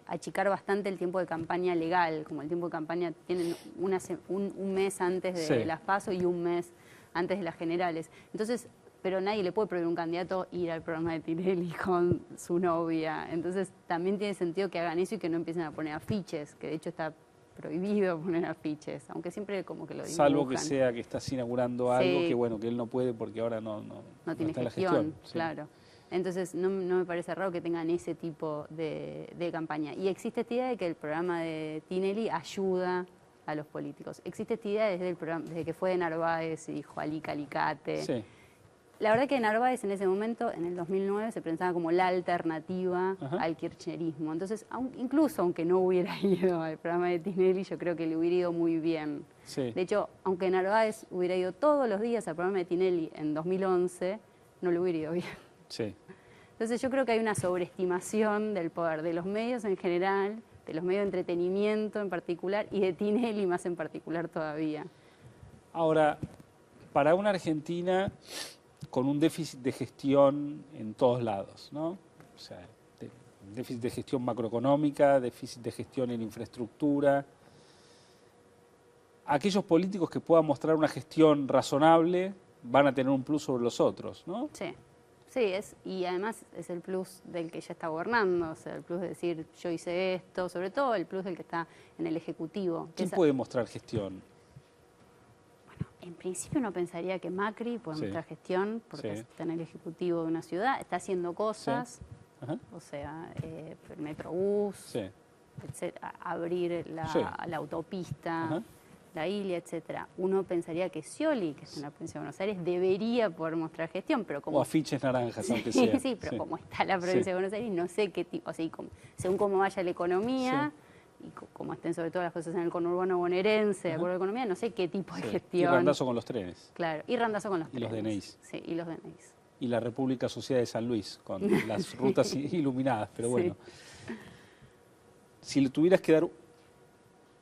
achicar bastante el tiempo de campaña legal, como el tiempo de campaña tienen un mes antes de las PASO y un mes antes de las generales. Entonces, pero nadie le puede prohibir a un candidato ir al programa de Tinelli con su novia. Entonces también tiene sentido que hagan eso y que no empiecen a poner afiches, que de hecho está prohibido poner afiches, aunque siempre como que lo dibujan. Salvo que sea que estás inaugurando algo que bueno, que él no puede porque ahora no tiene está en la gestión. Sí. Claro. Entonces no me parece raro que tengan ese tipo de campaña. Y existe esta idea de que el programa de Tinelli ayuda a los políticos. Existe esta idea desde que fue de Narváez y dijo Alica Alicate. Sí. La verdad que Narváez en ese momento, en el 2009, se pensaba como la alternativa al kirchnerismo. Entonces, incluso aunque no hubiera ido al programa de Tinelli, yo creo que le hubiera ido muy bien. Sí. De hecho, aunque Narváez hubiera ido todos los días al programa de Tinelli en 2011, no le hubiera ido bien. Sí. Entonces yo creo que hay una sobreestimación del poder de los medios en general, de los medios de entretenimiento en particular y de Tinelli más en particular todavía. Ahora, para una Argentina con un déficit de gestión en todos lados, ¿no? O sea, déficit de gestión macroeconómica, déficit de gestión en infraestructura. Aquellos políticos que puedan mostrar una gestión razonable van a tener un plus sobre los otros, ¿no? Sí. Sí, y además es el plus del que ya está gobernando, o sea, el plus de decir yo hice esto, sobre todo el plus del que está en el Ejecutivo. ¿Quién puede mostrar gestión? Bueno, en principio uno pensaría que Macri puede mostrar gestión, porque está en el Ejecutivo de una ciudad, está haciendo cosas, o sea, el Metrobús, abrir la autopista, la Ilia, etcétera. Uno pensaría que Scioli, que está en la provincia de Buenos Aires, debería poder mostrar gestión, pero como... O afiches naranjas, aunque sea. Sí, pero como está la provincia de Buenos Aires, no sé qué tipo... O sea, según cómo vaya la economía, y como estén sobre todo las cosas en el conurbano bonaerense, de acuerdo a la economía, no sé qué tipo de gestión... Y randazo con los trenes. Claro, y randazo con los trenes. Y los DNIs. Sí, y los DNIs. Y la República Sociedad de San Luis, con las rutas iluminadas, pero bueno. Si le tuvieras que dar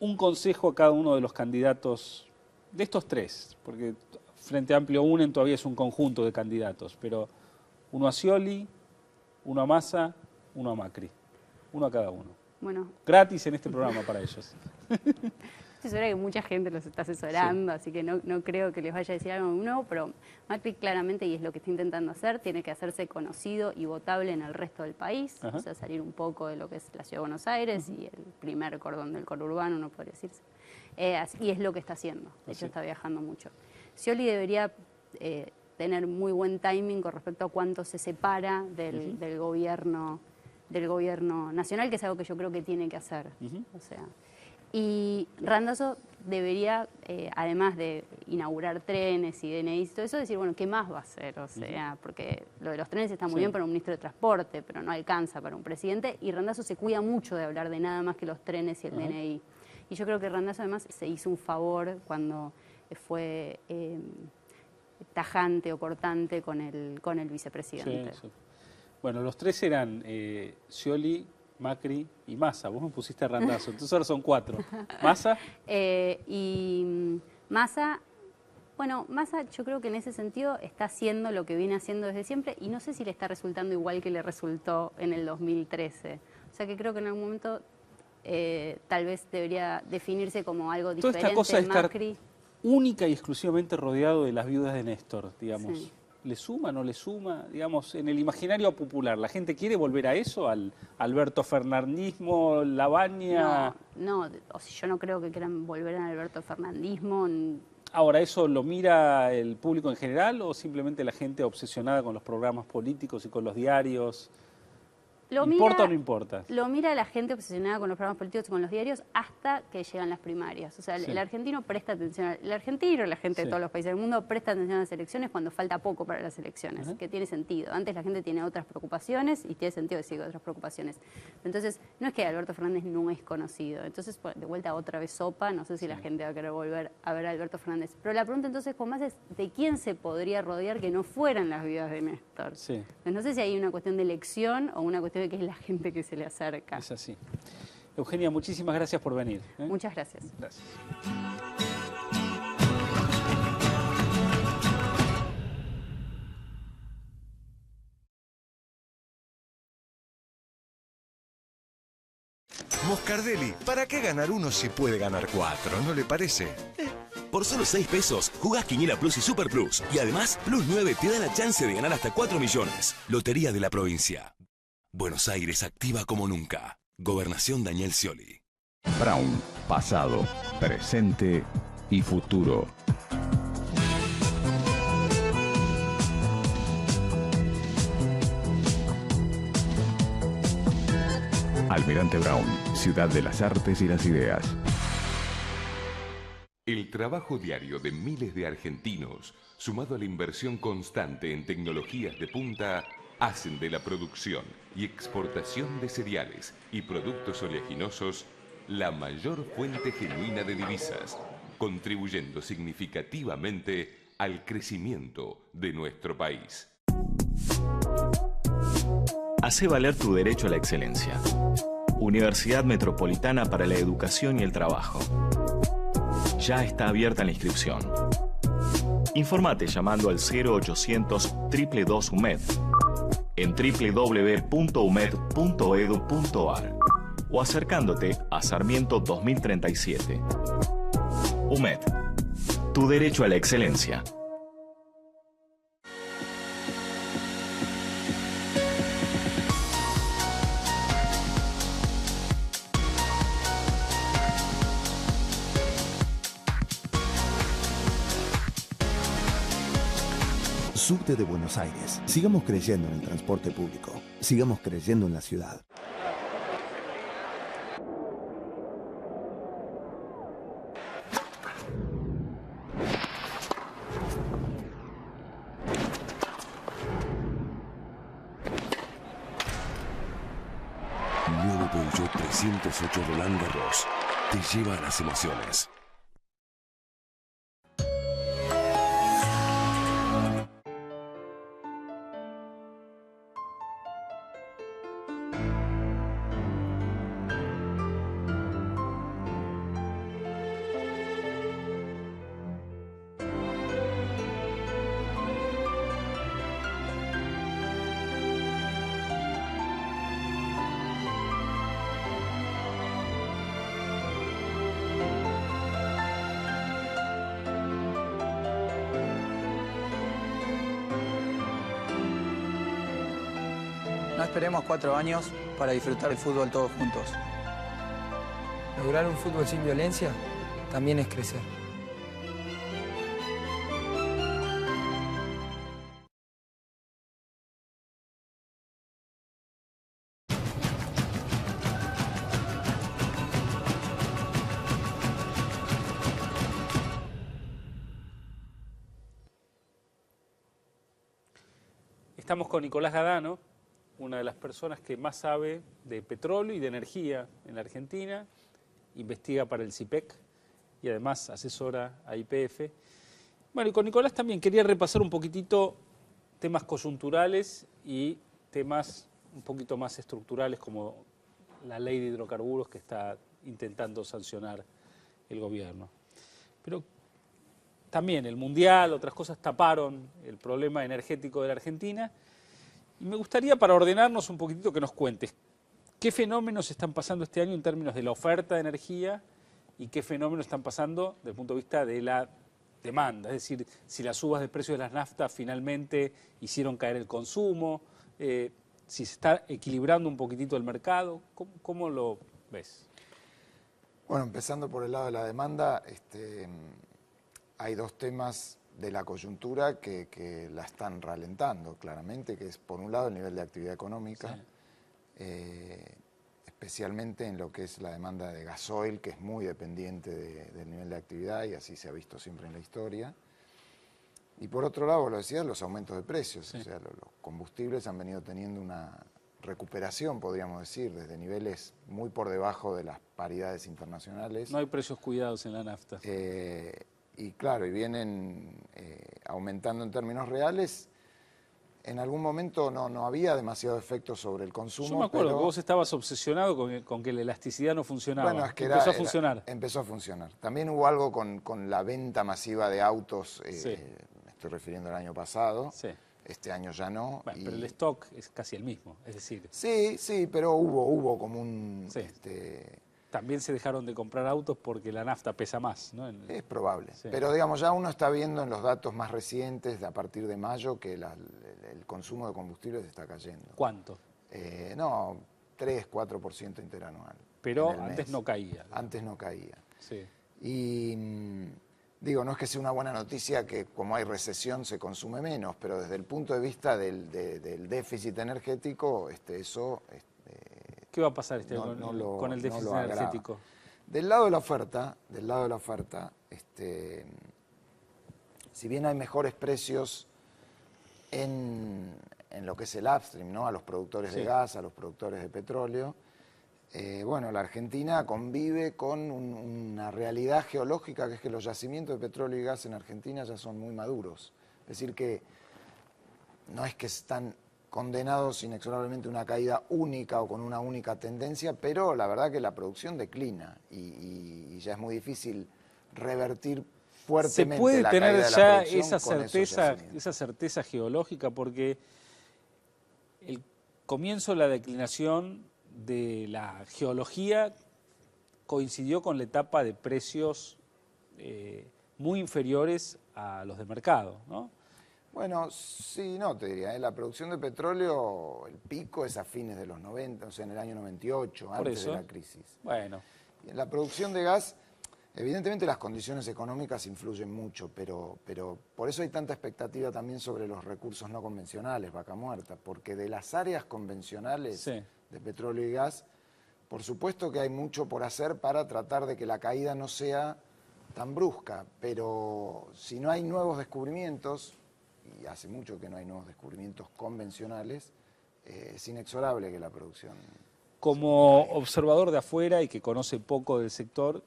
un consejo a cada uno de los candidatos, de estos tres, porque Frente Amplio unen todavía es un conjunto de candidatos, pero uno a Scioli, uno a Massa, uno a Macri, uno a cada uno. Bueno. Gratis en este programa para ellos. Estoy segura que mucha gente los está asesorando, así que no creo que les vaya a decir algo nuevo, pero Macri claramente, y es lo que está intentando hacer, tiene que hacerse conocido y votable en el resto del país, o sea, salir un poco de lo que es la Ciudad de Buenos Aires y el primer cordón del conurbano, no podría decirse. Y es lo que está haciendo, de hecho está viajando mucho. Scioli debería tener muy buen timing con respecto a cuánto se separa del gobierno nacional, que es algo que yo creo que tiene que hacer, o sea... Y Randazzo debería, además de inaugurar trenes y DNIs y todo eso, decir, bueno, ¿qué más va a hacer? O sea, porque lo de los trenes está muy bien para un ministro de Transporte, pero no alcanza para un presidente, y Randazzo se cuida mucho de hablar de nada más que los trenes y el DNI. Y yo creo que Randazzo además se hizo un favor cuando fue tajante o cortante con el vicepresidente. Sí, sí. Bueno, los tres eran Scioli, Macri y Massa. Vos me pusiste a Randazzo, entonces ahora son 4. ¿Massa? Y Massa, bueno, Massa yo creo que en ese sentido está haciendo lo que viene haciendo desde siempre y no sé si le está resultando igual que le resultó en el 2013. O sea que creo que en algún momento tal vez debería definirse como algo diferente. Toda esta cosa de estar Macri, única y exclusivamente rodeado de las viudas de Néstor, digamos. Sí. ¿Le suma, no le suma? Digamos, en el imaginario popular, ¿la gente quiere volver a eso? ¿Al Alberto Fernandismo, Labaña? No, o sea, yo no creo que quieran volver al Alberto Fernandismo. Ahora, ¿eso lo mira el público en general o simplemente la gente obsesionada con los programas políticos y con los diarios? ¿Importa o no importa? Lo mira la gente obsesionada con los programas políticos y con los diarios hasta que llegan las primarias. O sea, el argentino presta atención, el argentino, la gente de todos los países del mundo presta atención a las elecciones cuando falta poco para las elecciones, que tiene sentido. Antes la gente tiene otras preocupaciones y tiene sentido decir otras preocupaciones. Entonces, no es que Alberto Fernández no es conocido. Entonces, de vuelta otra vez sopa, no sé si la gente va a querer volver a ver a Alberto Fernández. Pero la pregunta entonces, con más es, ¿de quién se podría rodear que no fueran las viudas de Néstor? Sí. Pues no sé si hay una cuestión de elección o una cuestión de que es la gente que se le acerca. Es así. Eugenia, muchísimas gracias por venir. Muchas gracias. Gracias. Moscardelli, ¿para qué ganar uno si puede ganar 4? ¿No le parece? Por solo 6 pesos, jugás Quiniela Plus y Super Plus. Y además, Plus 9 te da la chance de ganar hasta 4 millones. Lotería de la provincia. Buenos Aires activa como nunca. Gobernación Daniel Scioli. Brown, pasado, presente y futuro. Almirante Brown, ciudad de las artes y las ideas. El trabajo diario de miles de argentinos, sumado a la inversión constante en tecnologías de punta, hacen de la producción y exportación de cereales y productos oleaginosos la mayor fuente genuina de divisas, contribuyendo significativamente al crecimiento de nuestro país. Hace valer tu derecho a la excelencia. Universidad Metropolitana para la Educación y el Trabajo. Ya está abierta la inscripción. Informate llamando al 0800 222 UMED en www.umed.edu.ar o acercándote a Sarmiento 2037. UMED, tu derecho a la excelencia. Subte de Buenos Aires. Sigamos creyendo en el transporte público. Sigamos creyendo en la ciudad. Nuevo Peugeot 308 Roland Garros te lleva a las emociones. No esperemos 4 años para disfrutar el fútbol todos juntos. Lograr un fútbol sin violencia también es crecer. Estamos con Nicolás Gadano, una de las personas que más sabe de petróleo y de energía en la Argentina, investiga para el CIPEC y además asesora a YPF. Bueno, y con Nicolás también quería repasar un poquitito temas coyunturales y temas un poquito más estructurales como la ley de hidrocarburos que está intentando sancionar el gobierno. Pero también el Mundial, otras cosas taparon el problema energético de la Argentina. Y me gustaría, para ordenarnos un poquitito, que nos cuentes qué fenómenos están pasando este año en términos de la oferta de energía y qué fenómenos están pasando desde el punto de vista de la demanda. Es decir, si las subas de precios de las naftas finalmente hicieron caer el consumo, si se está equilibrando un poquitito el mercado. ¿Cómo lo ves? Bueno, empezando por el lado de la demanda, hay dos temas de la coyuntura que la están ralentando claramente, que es por un lado el nivel de actividad económica, sí. Especialmente en lo que es la demanda de gasoil, que es muy dependiente del nivel de actividad y así se ha visto siempre en la historia. Y por otro lado, lo decías, los aumentos de precios, sí. O sea, los combustibles han venido teniendo una recuperación, podríamos decir, desde niveles muy por debajo de las paridades internacionales. No hay precios cuidados en la nafta. Y claro, y vienen aumentando en términos reales. En algún momento no había demasiado efecto sobre el consumo. Yo me acuerdo que vos estabas obsesionado con que la elasticidad no funcionaba. Bueno, es que empezó a funcionar. Empezó a funcionar. También hubo algo con la venta masiva de autos, sí. Me estoy refiriendo al año pasado. Sí. Este año ya no. Bueno, pero el stock es casi el mismo, es decir... Sí, pero hubo como un... Sí. También se dejaron de comprar autos porque la nafta pesa más, ¿no? Es probable. Sí. Pero digamos, ya uno está viendo en los datos más recientes, a partir de mayo, que el consumo de combustibles está cayendo. ¿Cuánto? 3-4% interanual. Pero antes no caía. Antes no caía. Sí. Y digo, no es que sea una buena noticia que como hay recesión se consume menos, pero desde el punto de vista del déficit energético, eso... ¿Qué va a pasar con el déficit energético? Del lado de la oferta, si bien hay mejores precios en lo que es el upstream, ¿no? A los productores de gas, a los productores de petróleo, bueno, la Argentina convive con una realidad geológica, que es que los yacimientos de petróleo y gas en Argentina ya son muy maduros. Es decir, que no es que están condenados inexorablemente a una caída única o con una única tendencia, pero la verdad que la producción declina y ya es muy difícil revertir fuertemente ¿Se puede la tener caída de ya la producción esa certeza geológica? Porque el comienzo de la declinación de la geología coincidió con la etapa de precios muy inferiores a los de mercado, ¿no? Bueno, sí, no te diría, la producción de petróleo, el pico es a fines de los 90, o sea, en el año 98, antes de la crisis. Bueno. Y en la producción de gas, evidentemente las condiciones económicas influyen mucho, pero por eso hay tanta expectativa también sobre los recursos no convencionales, vaca muerta, porque de las áreas convencionales de petróleo y gas, por supuesto que hay mucho por hacer para tratar de que la caída no sea tan brusca, pero si no hay nuevos descubrimientos, y hace mucho que no hay nuevos descubrimientos convencionales, es inexorable que la producción... Como observador de afuera y que conoce poco del sector,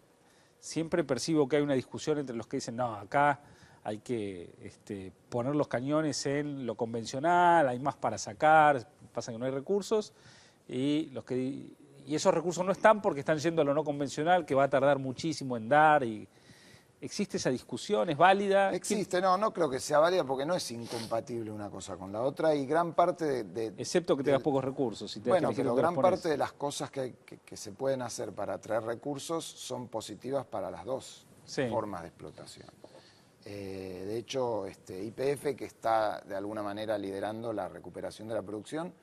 siempre percibo que hay una discusión entre los que dicen, no, acá hay que poner los cañones en lo convencional, hay más para sacar, pasa que no hay recursos, y esos recursos no están porque están yendo a lo no convencional, que va a tardar muchísimo en dar. ¿Existe esa discusión? ¿Es válida? Existe, no creo que sea válida porque no es incompatible una cosa con la otra y gran parte de excepto que tengas pocos recursos. Bueno, pero gran parte de las cosas que se pueden hacer para atraer recursos son positivas para las dos formas de explotación. De hecho, YPF, que está de alguna manera liderando la recuperación de la producción,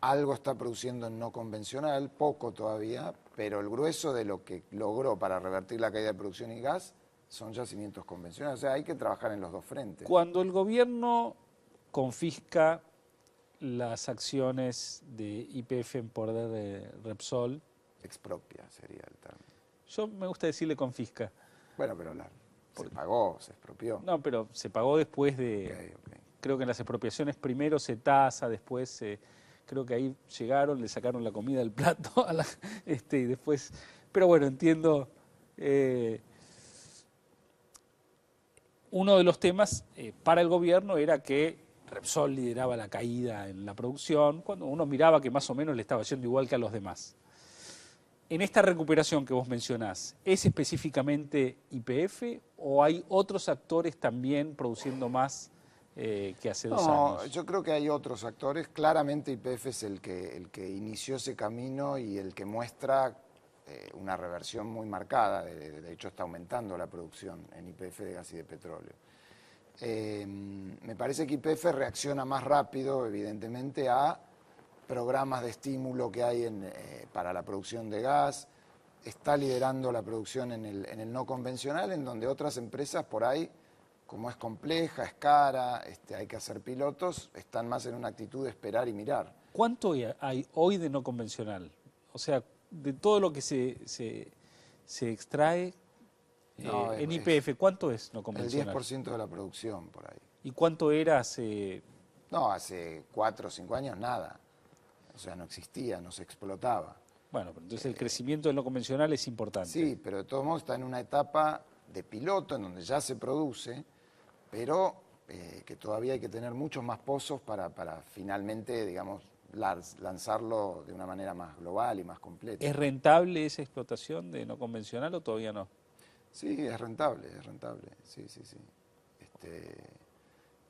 algo está produciendo en no convencional, poco todavía, pero el grueso de lo que logró para revertir la caída de producción y gas son yacimientos convencionales. O sea, hay que trabajar en los dos frentes. Cuando el gobierno confisca las acciones de YPF en poder de Repsol... Expropia sería el término. Yo me gusta decirle confisca. Bueno, pero se pagó, se expropió. No, pero se pagó después de... Okay. Creo que en las expropiaciones primero se tasa, después... creo que ahí llegaron, le sacaron la comida del plato y después Pero bueno, entiendo. Uno de los temas para el gobierno era que Repsol lideraba la caída en la producción, cuando uno miraba que más o menos le estaba yendo igual que a los demás. En esta recuperación que vos mencionás, ¿es específicamente YPF o hay otros actores también produciendo más que hace 2 años? Yo creo que hay otros actores. Claramente YPF es el que inició ese camino y el que muestra una reversión muy marcada. De hecho, está aumentando la producción en YPF de gas y de petróleo. Me parece que YPF reacciona más rápido, evidentemente, a programas de estímulo que hay para la producción de gas. Está liderando la producción en el no convencional, en donde otras empresas por ahí, como es compleja, es cara, hay que hacer pilotos, están más en una actitud de esperar y mirar. ¿Cuánto hay hoy de no convencional? O sea, de todo lo que se extrae en YPF, ¿cuánto es no convencional? El 10% de la producción por ahí. ¿Y cuánto era hace...? No, hace 4 o 5 años nada. O sea, no existía, no se explotaba. Bueno, pero entonces el crecimiento del no convencional es importante. Sí, pero de todos modos está en una etapa de piloto en donde ya se produce, pero que todavía hay que tener muchos más pozos para finalmente, digamos, lanzarlo de una manera más global y más completa. ¿Es rentable esa explotación de no convencional o todavía no? Sí, es rentable, sí.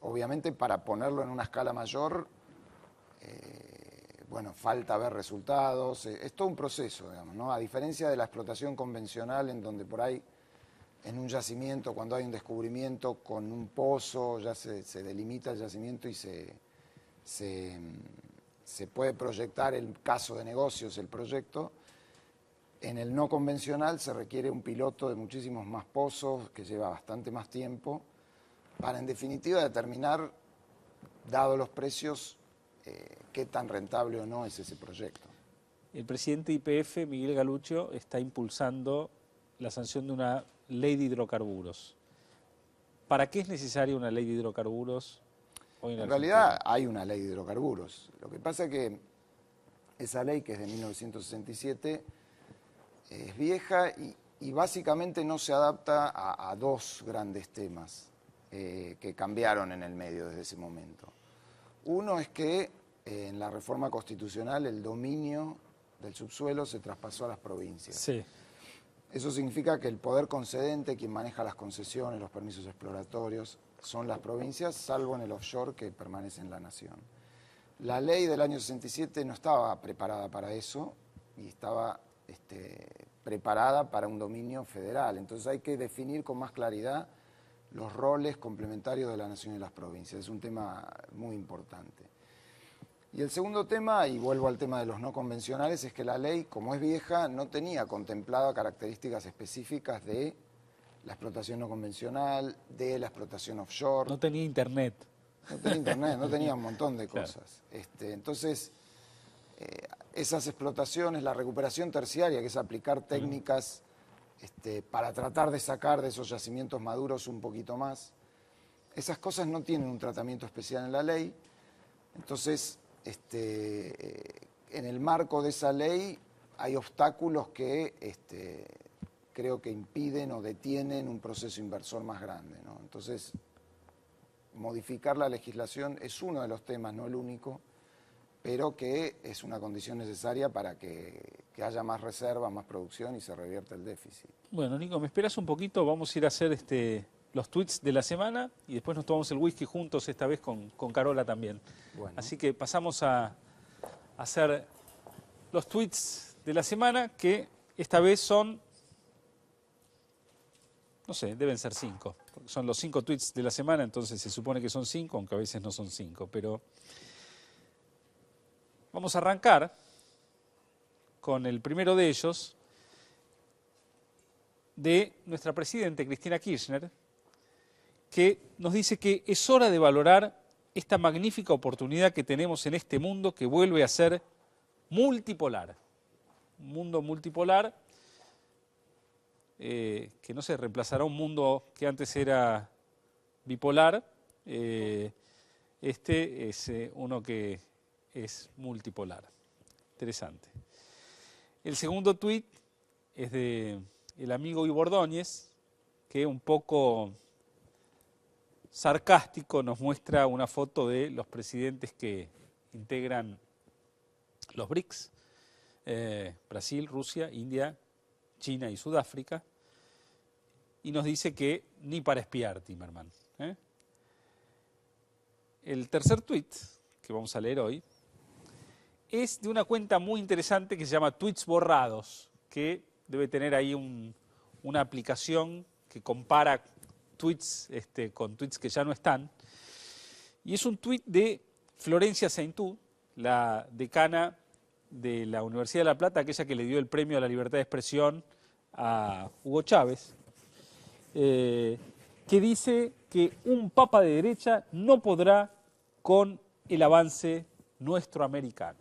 Obviamente para ponerlo en una escala mayor, bueno, falta ver resultados, es todo un proceso, digamos, ¿no? A diferencia de la explotación convencional en donde por ahí en un yacimiento, cuando hay un descubrimiento con un pozo, ya se delimita el yacimiento y se puede proyectar el caso de negocios, el proyecto. En el no convencional se requiere un piloto de muchísimos más pozos, que lleva bastante más tiempo, para en definitiva determinar, dado los precios, qué tan rentable o no es ese proyecto. El presidente de YPF, Miguel Galuccio, está impulsando la sanción de una ley de hidrocarburos. ¿Para qué es necesaria una ley de hidrocarburos hoy en Argentina? En realidad hay una ley de hidrocarburos. Lo que pasa es que esa ley, que es de 1967, es vieja y básicamente no se adapta a 2 grandes temas que cambiaron en el medio desde ese momento. Uno es que en la reforma constitucional el dominio del subsuelo se traspasó a las provincias. Sí. Eso significa que el poder concedente, quien maneja las concesiones, los permisos exploratorios, son las provincias, salvo en el offshore que permanece en la nación. La ley del año 67 no estaba preparada para eso y estaba preparada para un dominio federal. Entonces hay que definir con más claridad los roles complementarios de la nación y las provincias. Es un tema muy importante. Y el segundo tema, y vuelvo al tema de los no convencionales, es que la ley, como es vieja, no tenía contemplado características específicas de la explotación no convencional, de la explotación offshore. No tenía internet. No tenía internet, no tenía un montón de cosas. Claro. Entonces, esas explotaciones, la recuperación terciaria, que es aplicar técnicas para tratar de sacar de esos yacimientos maduros un poquito más, esas cosas no tienen un tratamiento especial en la ley. Entonces, en el marco de esa ley hay obstáculos que creo que impiden o detienen un proceso inversor más grande, ¿no? Entonces, modificar la legislación es uno de los temas, no el único, pero que es una condición necesaria para que haya más reserva, más producción y se revierta el déficit. Bueno, Nico, ¿me esperas un poquito? Vamos a ir a hacer los tweets de la semana y después nos tomamos el whisky juntos, esta vez con Carola también. Bueno. Así que pasamos a hacer los tweets de la semana, que esta vez son, no sé, deben ser 5. Son los 5 tweets de la semana, entonces se supone que son 5, aunque a veces no son 5. Pero vamos a arrancar con el primero de ellos, de nuestra presidenta Cristina Kirchner, que nos dice que es hora de valorar esta magnífica oportunidad que tenemos en este mundo que vuelve a ser multipolar. Un mundo multipolar que no se reemplazará un mundo que antes era bipolar. Este es uno que es multipolar. Interesante. El segundo tuit es de el amigo Ivo Ordóñez, que un poco sarcástico nos muestra una foto de los presidentes que integran los BRICS, Brasil, Rusia, India, China y Sudáfrica, y nos dice que ni para espiar, Timerman. El tercer tuit que vamos a leer hoy es de una cuenta muy interesante que se llama Tweets Borrados, que debe tener ahí una aplicación que compara tweets con tweets que ya no están. Y es un tuit de Florencia Saintú, la decana de la Universidad de La Plata, aquella que le dio el premio a la libertad de expresión a Hugo Chávez, que dice que un papa de derecha no podrá con el avance nuestro americano.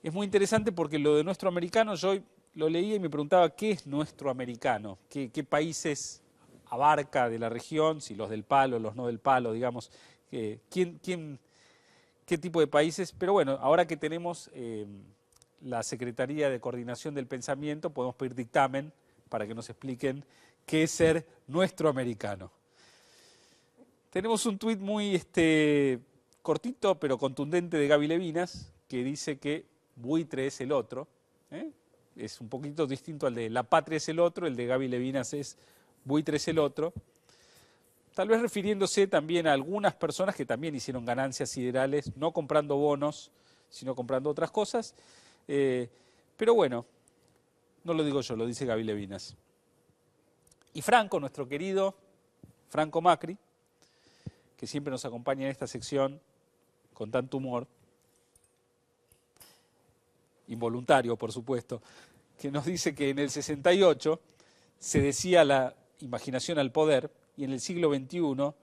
Es muy interesante porque lo de nuestro americano, yo lo leía y me preguntaba qué es nuestro americano, qué países abarca de la región, si los del palo, los no del palo, digamos, qué tipo de países. Pero bueno, ahora que tenemos la Secretaría de Coordinación del Pensamiento, podemos pedir dictamen para que nos expliquen qué es ser nuestro americano. Tenemos un tuit muy cortito pero contundente de Gaby Levinas, que dice que buitre es el otro. Es un poquito distinto al de la patria es el otro, el de Gaby Levinas es buitre es el otro. Tal vez refiriéndose también a algunas personas que también hicieron ganancias siderales, no comprando bonos, sino comprando otras cosas. Pero bueno, no lo digo yo, lo dice Gaby Levinas. Y Franco, nuestro querido Franco Macri, que siempre nos acompaña en esta sección con tanto humor, involuntario por supuesto, que nos dice que en el 68 se decía la imaginación al poder y en el siglo XXI,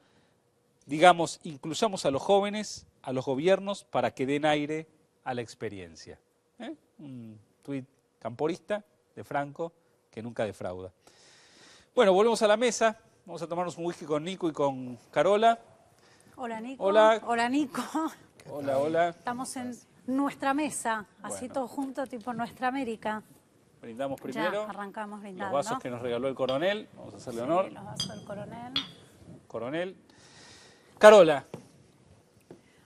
digamos, incluyamos a los jóvenes, a los gobiernos para que den aire a la experiencia. Un tuit camporista de Franco que nunca defrauda. Bueno, volvemos a la mesa, vamos a tomarnos un whisky con Nico y con Carola. Hola Nico. Hola. Hola Nico. Hola, hola. Estamos en nuestra mesa, así todos juntos, tipo Nuestra América. Brindamos primero. Ya, arrancamos brindando. Los vasos que nos regaló el coronel, vamos a hacerle honor. Sí, los vasos del coronel. Coronel. Carola.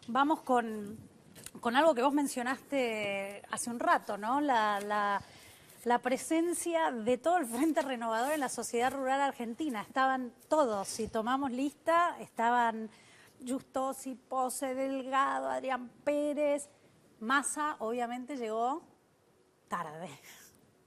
Vamos con algo que vos mencionaste hace un rato, ¿no? La presencia de todo el Frente Renovador en la sociedad rural argentina. Estaban todos, si tomamos lista, estaban Justosi, Pose, Delgado, Adrián Pérez. Massa, obviamente, llegó tarde.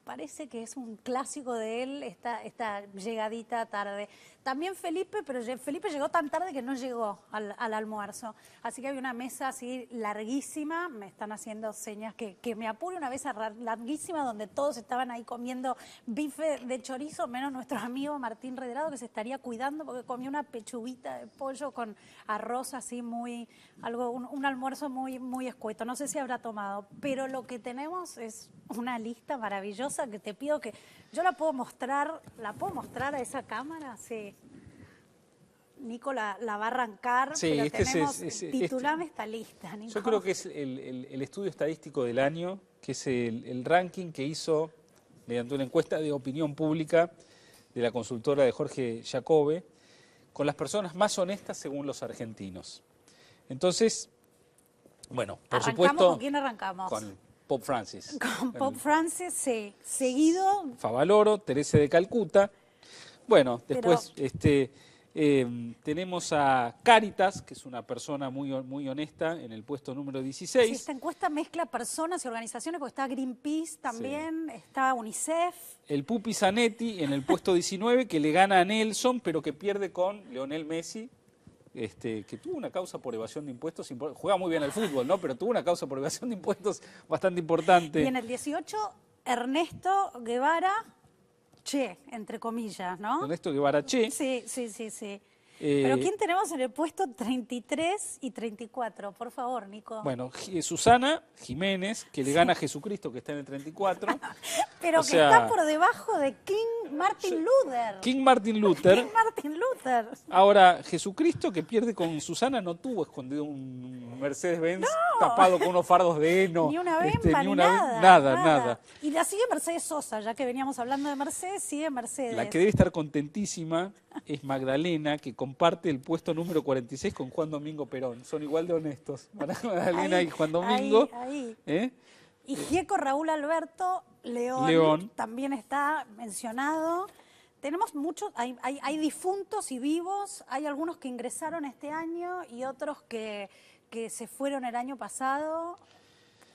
Parece que es un clásico de él, esta llegadita tarde. También Felipe, pero Felipe llegó tan tarde que no llegó al almuerzo. Así que había una mesa así larguísima, me están haciendo señas que me apure, una mesa larguísima donde todos estaban ahí comiendo bife de chorizo, menos nuestro amigo Martín Redrado, que se estaría cuidando porque comió una pechuguita de pollo con arroz así un almuerzo muy escueto. No sé si habrá tomado, pero lo que tenemos es una lista maravillosa que te pido que yo la puedo mostrar a esa cámara, sí. Nico la va a arrancar, sí, pero tenemos, titulame esta lista, Nico. Yo creo que es el estudio estadístico del año, que es el ranking que hizo mediante una encuesta de opinión pública de la consultora de Jorge Jacobe, con las personas más honestas según los argentinos. Entonces, bueno, por supuesto... ¿Con quién arrancamos? Con Pope Francis. Con Pope Francis, sí. Seguido... Favaloro, Teresa de Calcuta. Bueno, después tenemos a Cáritas, que es una persona muy honesta, en el puesto número 16. Sí, esta encuesta mezcla personas y organizaciones, porque está Greenpeace también, sí. Está UNICEF. El Pupi Zanetti en el puesto 19, que le gana a Nelson, pero que pierde con Lionel Messi. Que tuvo una causa por evasión de impuestos, juega muy bien al fútbol, ¿no? Pero tuvo una causa por evasión de impuestos bastante importante. Y en el 18, Ernesto Guevara Che, entre comillas, ¿no? Ernesto Guevara Che. Sí. Pero ¿quién tenemos en el puesto 33 y 34? Por favor, Nico. Bueno, Susana Jiménez, que le gana a Jesucristo, que está en el 34. Pero que está por debajo de King Martin Luther. King Martin Luther. King Martin Luther. Ahora, Jesucristo, que pierde con Susana, no tuvo escondido un Mercedes-Benz tapado con unos fardos de heno. Ni una bemba, ni nada. Y la sigue Mercedes Sosa, ya que veníamos hablando de Mercedes, sigue Mercedes. La que debe estar contentísima es Magdalena, que comparte el puesto número 46 con Juan Domingo Perón. Son igual de honestos. Magdalena y Juan Domingo. Ahí. Y Gieco Raúl Alberto León también está mencionado. Tenemos muchos, hay difuntos y vivos, hay algunos que ingresaron este año y otros que se fueron el año pasado.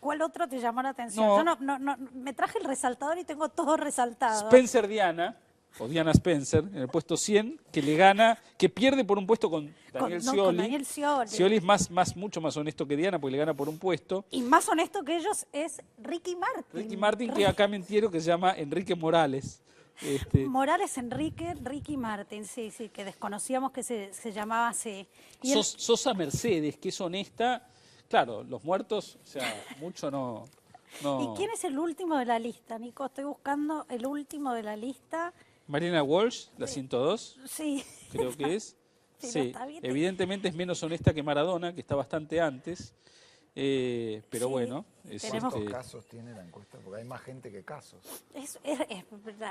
¿Cuál otro te llamó la atención? Yo no, me traje el resaltador y tengo todo resaltado. Spencer Diana, o Diana Spencer, en el puesto 100, que le gana, que pierde por un puesto con Daniel Scioli. Con Daniel Scioli. Scioli es mucho más honesto que Diana, porque le gana por un puesto. Y más honesto que ellos es Ricky Martin. Ricky Martin, que acá me entero que se llama Enrique Morales. Morales Enrique, Ricky Martin, sí, que desconocíamos que se llamaba así. Y Sosa Mercedes, que es honesta. Claro, los muertos, o sea, mucho no. ¿Y quién es el último de la lista, Nico? Estoy buscando el último de la lista. Mariana Walsh, la 102. Sí. Creo que es. Sí, evidentemente es menos honesta que Maradona, que está bastante antes. Pero bueno. ¿Cuántos casos tiene la encuesta? Porque hay más gente que casos.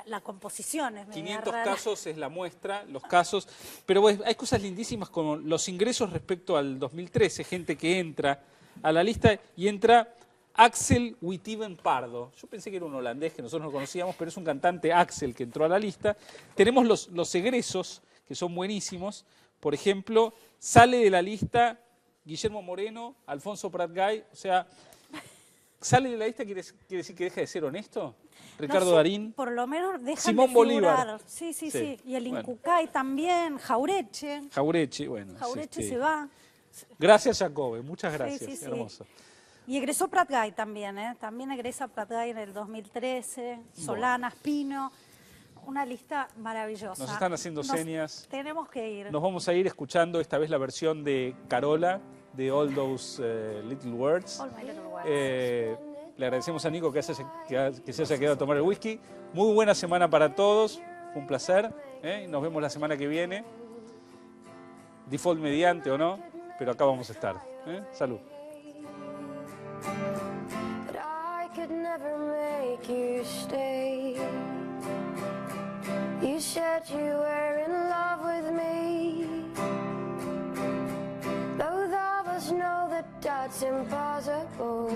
La composición es 500 rara. casos es la muestra, los casos. Pero bueno, hay cosas lindísimas como los ingresos respecto al 2013. Gente que entra a la lista y entra Axel Wittiven Pardo. Yo pensé que era un holandés que nosotros no conocíamos, pero es un cantante Axel que entró a la lista. Tenemos los egresos, que son buenísimos. Por ejemplo, sale de la lista Guillermo Moreno, Alfonso Pratgay, o sea, ¿sale de la lista quiere decir que deja de ser honesto? Ricardo Darín. Por lo menos deja Simón de Bolívar. Sí. Y el Incucay también, Jaureche. Bueno. Jaureche se va. Gracias, Jacobe, muchas gracias, Sí. hermoso. Y egresó Pratgay también, También egresa Pratgay en el 2013, Solana, Espino. Una lista maravillosa. Nos están haciendo señas. Tenemos que ir. Nos vamos a ir escuchando esta vez la versión de Carola, de All Those Little Words. All My Little Words. Le agradecemos a Nico que se haya quedado a tomar el whisky. Muy buena semana para todos. Fue un placer. Nos vemos la semana que viene. Default mediante o no, pero acá vamos a estar. Salud. But I could never make you stay. You said you were in love with me. Both of us know that that's impossible.